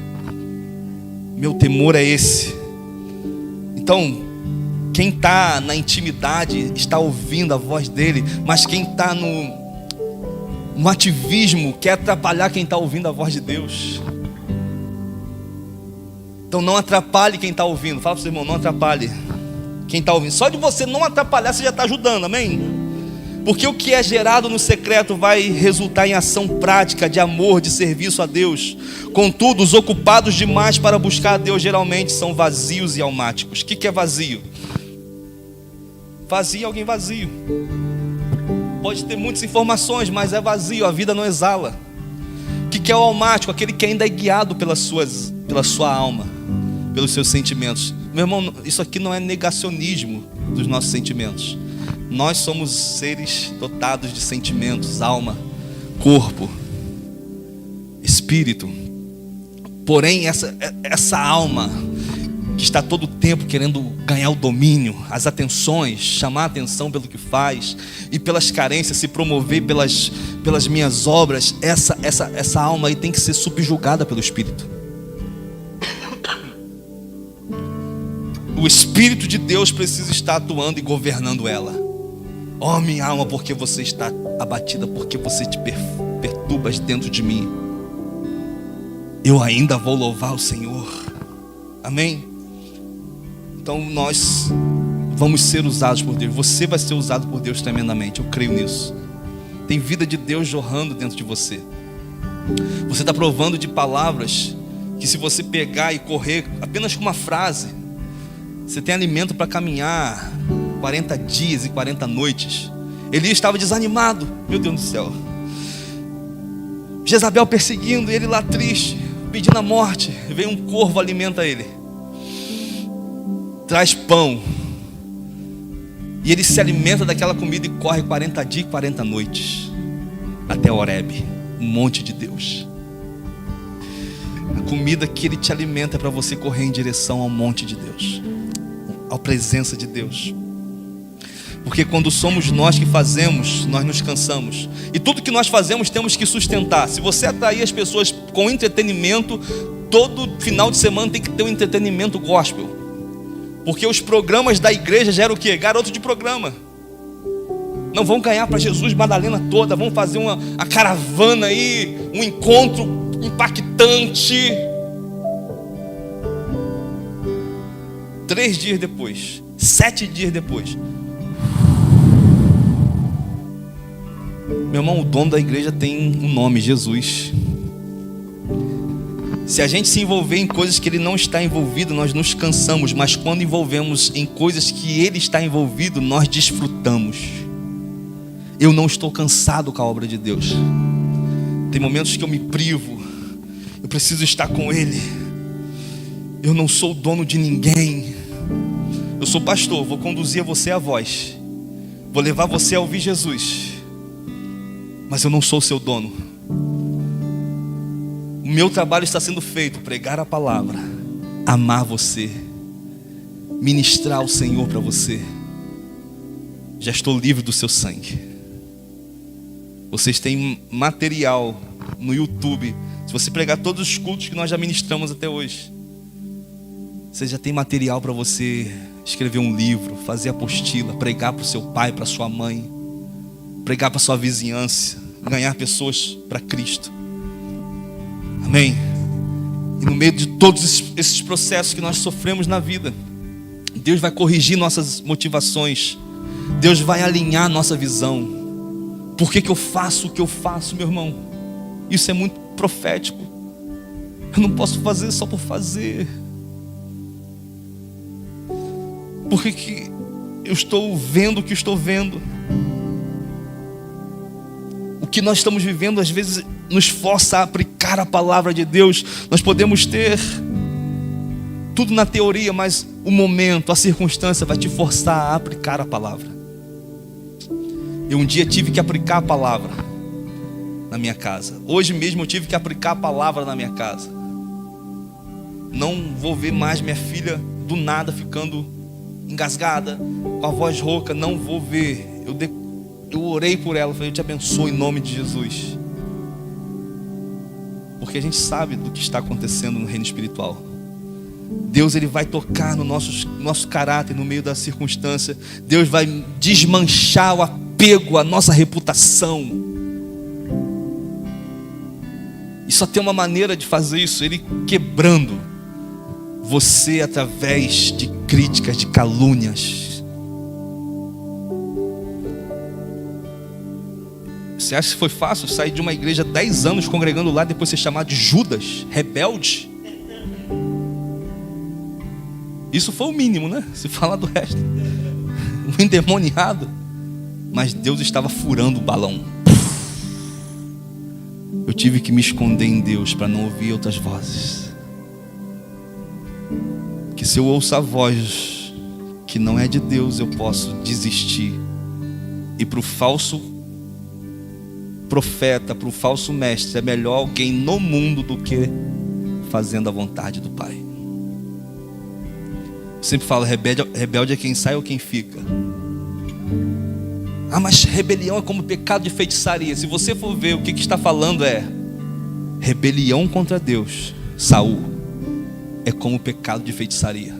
Meu temor é esse. Então, quem está na intimidade está ouvindo a voz dele, mas quem está no ativismo quer atrapalhar quem está ouvindo a voz de Deus. Então não atrapalhe quem está ouvindo. Fala para o seu irmão, não atrapalhe quem está ouvindo. Só de você não atrapalhar, você já está ajudando, amém? Porque o que é gerado no secreto vai resultar em ação prática de amor, de serviço a Deus. Contudo, os ocupados demais para buscar a Deus geralmente são vazios e almáticos. O que é vazio? Vazio é alguém vazio. Pode ter muitas informações, mas é vazio, a vida não exala. O que é o almático? Aquele que ainda é guiado pela sua alma, pelos seus sentimentos. Meu irmão, isso aqui não é negacionismo dos nossos sentimentos. Nós somos seres dotados de sentimentos, alma, corpo, espírito. Porém, essa alma que está todo o tempo querendo ganhar o domínio, as atenções, chamar a atenção pelo que faz e pelas carências, se promover pelas minhas obras, essa alma aí tem que ser subjugada pelo Espírito. O Espírito de Deus precisa estar atuando e governando ela. Oh, minha alma, porque você está abatida, porque você te perturbas dentro de mim. Eu ainda vou louvar o Senhor. Amém? Então nós vamos ser usados por Deus. Você vai ser usado por Deus tremendamente. Eu creio nisso. Tem vida de Deus jorrando dentro de você. Você está provando de palavras que, se você pegar e correr apenas com uma frase, você tem alimento para caminhar 40 dias e 40 noites. Elias estava desanimado. Meu Deus do céu. Jezabel perseguindo ele lá triste, pedindo a morte. Vem um corvo, alimenta ele. Traz pão. E ele se alimenta daquela comida e corre 40 dias e 40 noites até Horebe, um monte de Deus. A comida que ele te alimenta é para você correr em direção ao monte de Deus, à presença de Deus. Porque quando somos nós que fazemos, nós nos cansamos. E tudo que nós fazemos temos que sustentar. Se você atrair as pessoas com entretenimento, todo final de semana tem que ter um entretenimento gospel. Porque os programas da igreja já eram o quê? Garoto de programa. Não vão ganhar para Jesus Madalena toda. Vão fazer a caravana aí, um encontro impactante. 3 dias depois, 7 dias depois, meu irmão, o dono da igreja tem um nome, Jesus. Se a gente se envolver em coisas que ele não está envolvido, nós nos cansamos. Mas quando envolvemos em coisas que ele está envolvido, nós desfrutamos. Eu não estou cansado com a obra de Deus. Tem momentos que eu me privo. Eu preciso estar com ele. Eu não sou dono de ninguém. Eu sou pastor, vou conduzir você à voz. Vou levar você a ouvir Jesus. Mas eu não sou seu dono. O meu trabalho está sendo feito, pregar a palavra, amar você, ministrar o Senhor para você. Já estou livre do seu sangue. Vocês têm material no YouTube. Se você pregar todos os cultos que nós já ministramos até hoje, você já tem material para você escrever um livro, fazer apostila, pregar para o seu pai, para sua mãe, pregar para sua vizinhança, ganhar pessoas para Cristo. Amém? E no meio de todos esses processos que nós sofremos na vida, Deus vai corrigir nossas motivações. Deus vai alinhar nossa visão. Por que eu faço o que eu faço, meu irmão? Isso é muito profético. Eu não posso fazer só por fazer. Por que eu estou vendo o que estou vendo? O que nós estamos vivendo às vezes nos força a aplicar a palavra de Deus. Nós podemos ter tudo na teoria, mas o momento, a circunstância vai te forçar a aplicar a palavra. Eu um dia tive que aplicar a palavra na minha casa. Hoje mesmo eu tive que aplicar a palavra na minha casa. Não vou ver mais minha filha do nada ficando engasgada, com a voz rouca. Não vou ver. Eu orei por ela, falei, eu te abençoo em nome de Jesus. Porque a gente sabe do que está acontecendo no reino espiritual. Deus, ele vai tocar no nosso caráter no meio da circunstância. Deus vai desmanchar o apego à nossa reputação. E só tem uma maneira de fazer isso, ele quebrando você através de críticas, de calúnias. Você acha que foi fácil sair de uma igreja 10 anos congregando lá, depois ser chamado de Judas, rebelde? Isso foi o mínimo, né? Se falar do resto, o endemoniado. Mas Deus estava furando o balão. Eu tive que me esconder em Deus para não ouvir outras vozes. Que se eu ouço a voz que não é de Deus, eu posso desistir. E para o falso profeta, para o falso mestre, é melhor alguém no mundo do que fazendo a vontade do Pai. Eu sempre falo, rebelde é quem sai ou quem fica. Ah, mas rebelião é como pecado de feitiçaria. Se você for ver, o que está falando é rebelião contra Deus. Saul é como pecado de feitiçaria.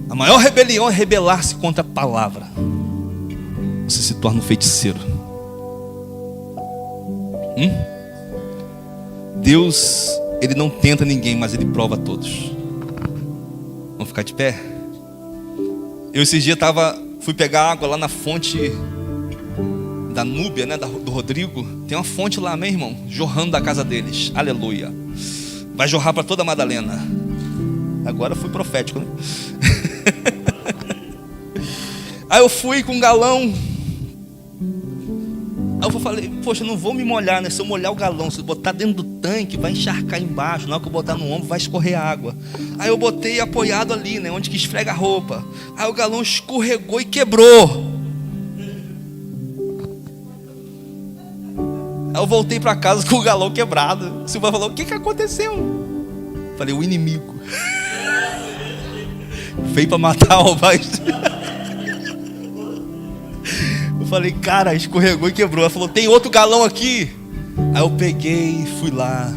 A maior rebelião é rebelar-se contra a palavra. Você se torna um feiticeiro. Deus, ele não tenta ninguém, mas ele prova a todos. Vamos ficar de pé? Eu esses dias fui pegar água lá na fonte da Núbia, né, do Rodrigo. Tem uma fonte lá, meu irmão, jorrando da casa deles. Aleluia. Vai jorrar para toda a Madalena. Agora fui profético, né? Aí eu fui com um galão. Aí eu falei, poxa, eu não vou me molhar, né? Se eu molhar o galão, se eu botar dentro do tanque, vai encharcar embaixo. Na hora que eu botar no ombro, vai escorrer água. Aí eu botei apoiado ali, né? Onde que esfrega a roupa. Aí o galão escorregou e quebrou. Aí eu voltei para casa com o galão quebrado. O Silvio falou, o que aconteceu? Falei, o inimigo veio para matar o rapaz. Eu falei, cara, escorregou e quebrou. Ela falou, tem outro galão aqui. Aí eu peguei, fui lá,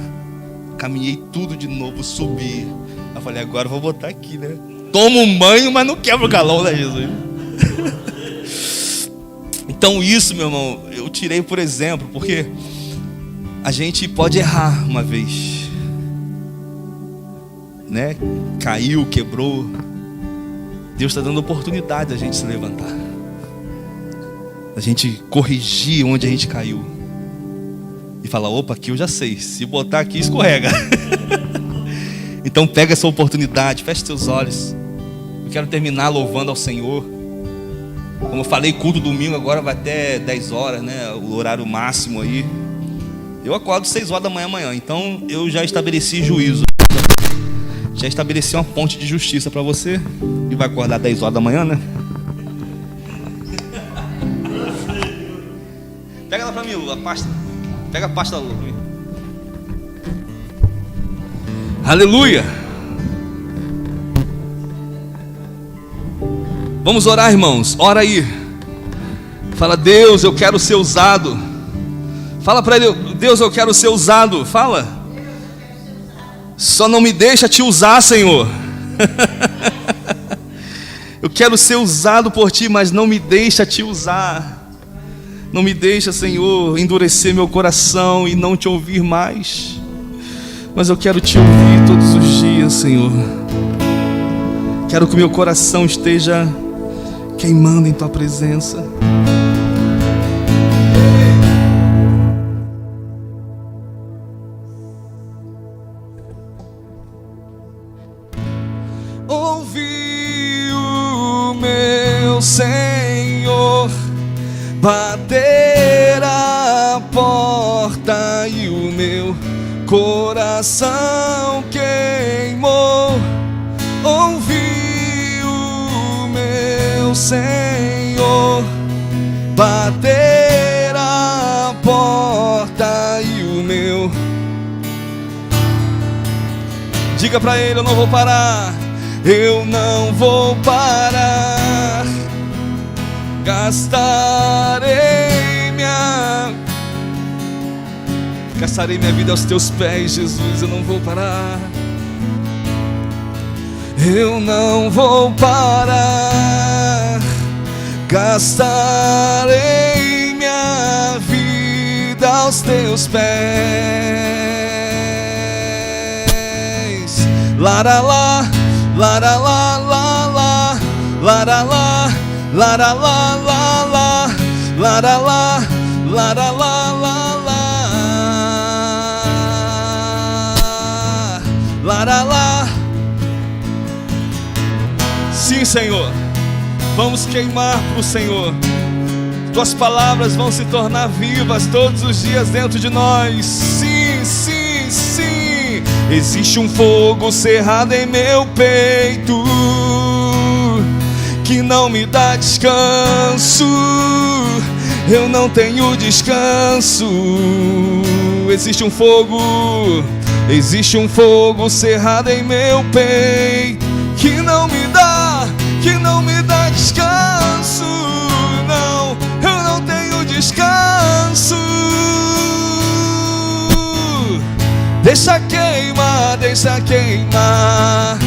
caminhei tudo de novo, subi. Aí eu falei, agora eu vou botar aqui, né? Tomo um banho, mas não quebra o galão, né, Jesus? Então isso, meu irmão, eu tirei por exemplo, porque a gente pode errar uma vez, né? Caiu, quebrou. Deus está dando oportunidade da gente se levantar, a gente corrigir onde a gente caiu e falar, opa, aqui eu já sei, se botar aqui escorrega. Então pega essa oportunidade, feche seus olhos. Eu quero terminar louvando ao Senhor. Como eu falei, culto domingo agora vai até 10 horas, né? O horário máximo aí. Eu acordo 6 horas da manhã amanhã, então eu já estabeleci juízo, já estabeleci uma ponte de justiça para você. E vai acordar 10 horas da manhã, né? Pega lá pra mim, Lu, a pasta. Pega a pasta da Lu. Aleluia. Vamos orar, irmãos. Ora aí. Fala, Deus, eu quero ser usado. Fala para ele, Deus, eu quero ser usado. Fala. Só não me deixa te usar, Senhor. Eu quero ser usado por ti, mas não me deixa te usar. Não me deixa, Senhor, endurecer meu coração e não te ouvir mais. Mas eu quero te ouvir todos os dias, Senhor. Quero que o meu coração esteja queimando em tua presença. Ouvi o meu Senhor bater a porta e o meu coração queimou. Ouvi o meu Senhor bater a porta e o meu. Diga pra ele, eu não vou parar. Eu não vou parar. Gastarei minha vida aos teus pés, Jesus. Eu não vou parar. Eu não vou parar. Gastarei minha vida aos teus pés. Laralá, laralá, laralá, laralá, laralá, laralá, laralá, laralá, laralá. Sim, Senhor, vamos queimar para o Senhor. Tuas palavras vão se tornar vivas todos os dias dentro de nós. Sim, sim, sim. Existe um fogo cerrado em meu peito que não me dá descanso. Eu não tenho descanso. Existe um fogo cerrado em meu peito que não me dá descanso. Não, eu não tenho descanso. Deixa queimar, deixa queimar.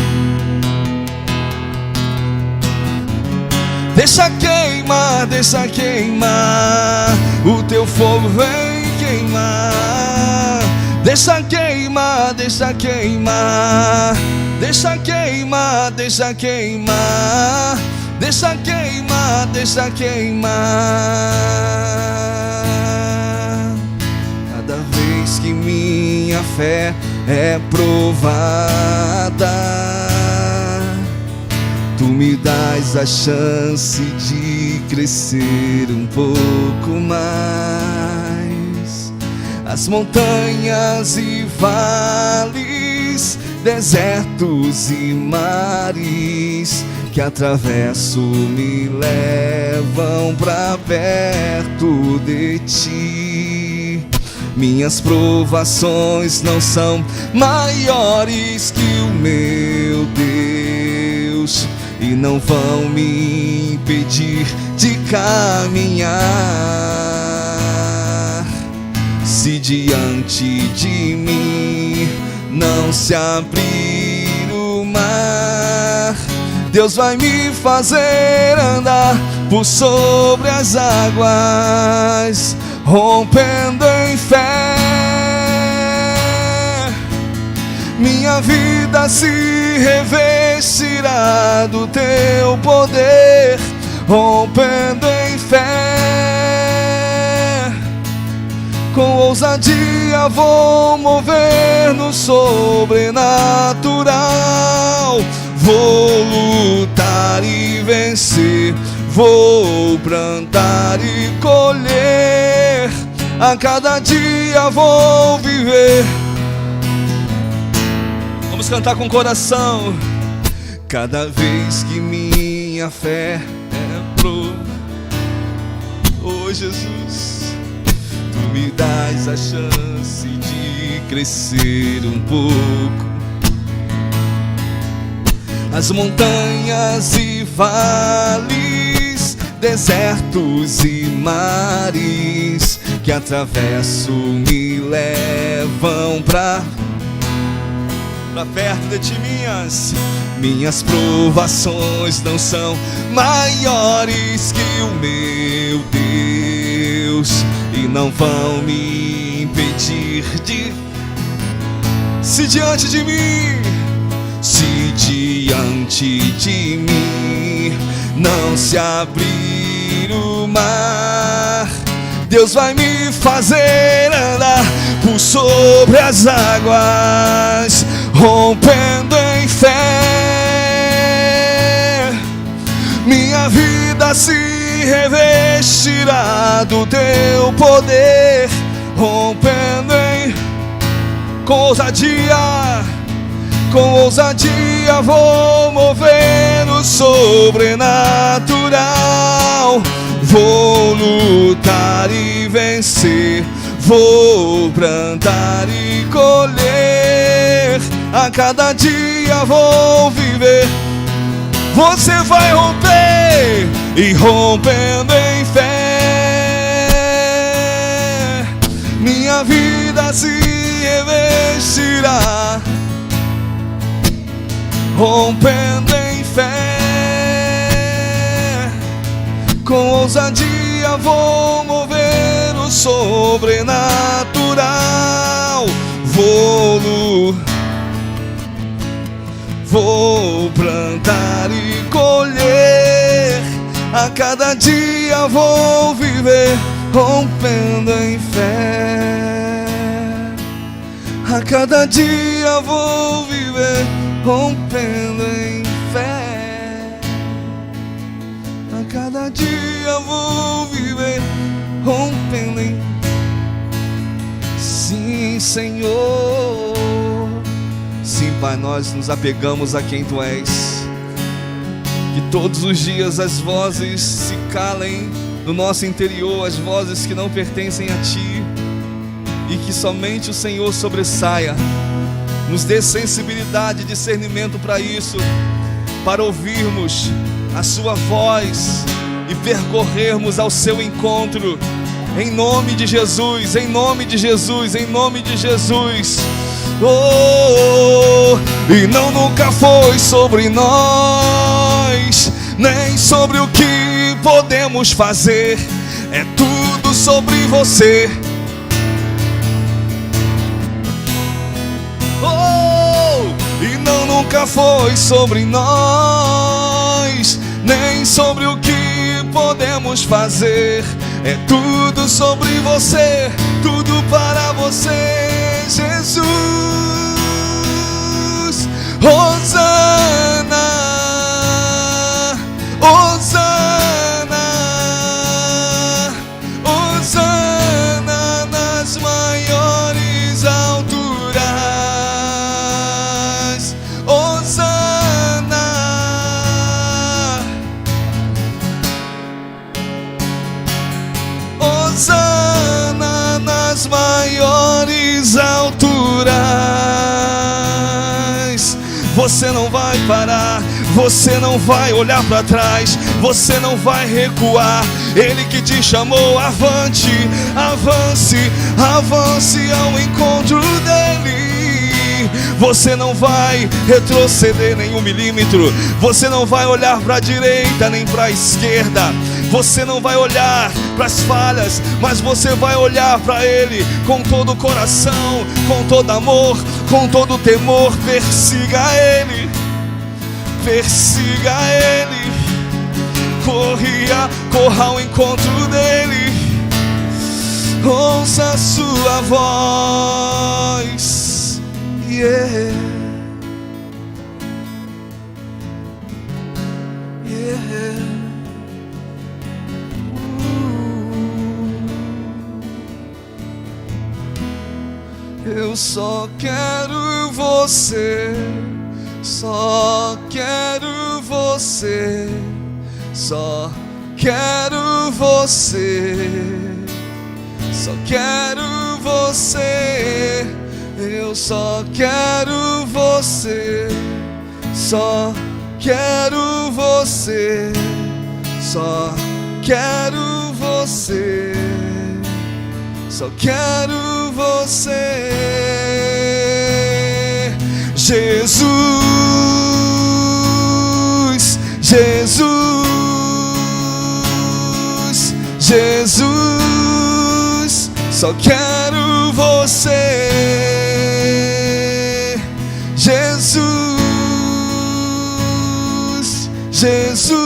Deixa queimar, deixa queimar. O teu fogo vem queimar. Deixa queimar, deixa queimar. Deixa queimar, deixa queimar. Deixa queimar, deixa queimar. Cada vez que minha fé é provada, tu me dás a chance de crescer um pouco mais. as montanhas e vales, desertos e mares que atravesso me levam pra perto de ti. Minhas provações não são maiores que o meu Deus e não vão me impedir de caminhar. Se diante de mim não se abrir o mar, Deus vai me fazer andar por sobre as águas, rompendo em fé. Minha vida se revestirá do teu poder, rompendo em fé. Com ousadia vou mover no sobrenatural. Vou lutar e vencer, vou plantar e colher. A cada dia vou viver. Vamos cantar com o coração. Cada vez que minha fé é oh Jesus, tu me dás a chance de crescer um pouco. As montanhas e vales, desertos e mares que atravesso me levam pra perto de ti. Minhas provações não são maiores que o meu Deus e não vão me impedir de... Se diante de mim não se abrir o mar, Deus vai me fazer andar por sobre as águas, rompendo em fé. Minha vida se revestirá do teu poder, rompendo em... Com ousadia vou mover no sobrenatural. Vou lutar e vencer, vou plantar e colher. A cada dia vou viver. Você vai romper e rompendo em fé. Minha vida se revestirá, rompendo em fé. Com ousadia vou mover o sobrenatural. Vou plantar e colher. A cada dia vou viver, rompendo em fé. A cada dia vou viver, rompendo em fé. A cada dia vou viver, rompendo em... Sim, Senhor. Sim, Pai, nós nos apegamos a quem Tu és. Que todos os dias as vozes se calem no nosso interior, as vozes que não pertencem a Ti, e que somente o Senhor sobressaia. Nos dê sensibilidade e discernimento para isso, para ouvirmos a Sua voz e percorrermos ao Seu encontro. Em nome de Jesus, em nome de Jesus, em nome de Jesus. Oh, e não nunca foi sobre nós, nem sobre o que podemos fazer. É tudo sobre você. E não nunca foi sobre nós, nem sobre o que podemos fazer. É tudo sobre você, tudo para você, Jesus. Hosana, Hosana, Hosana nas maiores as maiores alturas. Você não vai parar, você não vai olhar para trás, você não vai recuar. Ele que te chamou, avante, avance, avance ao encontro dele. Você não vai retroceder nem 1 milímetro. Você não vai olhar para a direita nem para a esquerda. Você não vai olhar para as falhas, mas você vai olhar para Ele com todo o coração, com todo amor, com todo o temor. Persiga Ele, persiga Ele. Corra ao encontro dEle. Ouça a sua voz. Yeah. Yeah. Eu só quero você, só quero você, só quero você, só quero você. Eu só quero você, só quero você, só quero você, só quero você. Jesus, Jesus, Jesus, só quero você. Jesus, Jesus,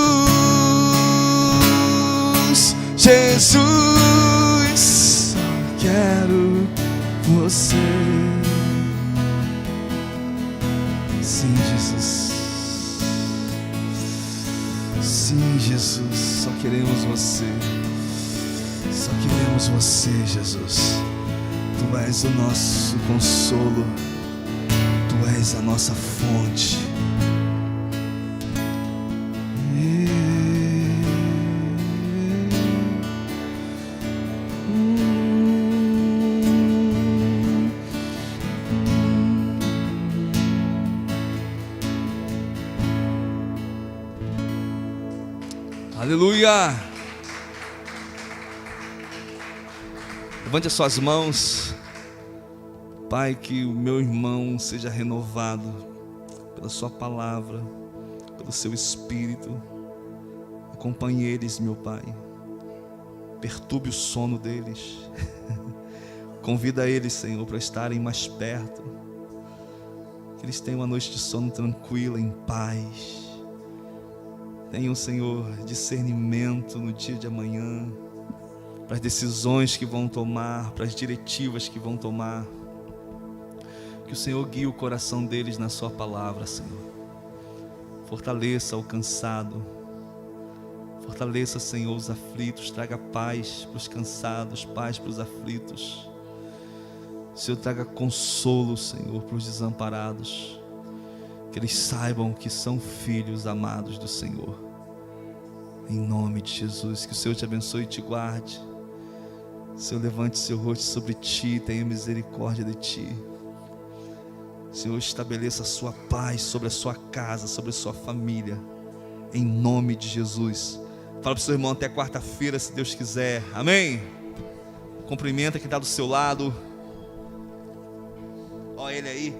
Jesus, só quero você. Sim, Jesus. Sim, Jesus, só queremos você. Só queremos você, Jesus. Tu és o nosso consolo. Tu és a nossa fonte. Aleluia! Levante as suas mãos. Pai, que o meu irmão seja renovado pela sua palavra, pelo seu Espírito. Acompanhe eles, meu Pai. Perturbe o sono deles. Convida eles, Senhor, para estarem mais perto. Que eles tenham uma noite de sono tranquila, em paz. Tenham, Senhor, discernimento no dia de amanhã, para as decisões que vão tomar, para as diretivas que vão tomar. Que o Senhor guie o coração deles na sua palavra, Senhor. Fortaleça o cansado. Fortaleça, Senhor, os aflitos. Traga paz para os cansados, paz para os aflitos. Senhor, traga consolo, Senhor, para os desamparados. Que eles saibam que são filhos amados do Senhor. Em nome de Jesus, que o Senhor te abençoe e te guarde. Senhor, levante seu rosto sobre ti, tenha misericórdia de ti. Senhor, estabeleça a sua paz sobre a sua casa, sobre a sua família. Em nome de Jesus. Fala para o seu irmão até quarta-feira, se Deus quiser. Amém? Cumprimenta quem está do seu lado. Olha ele aí.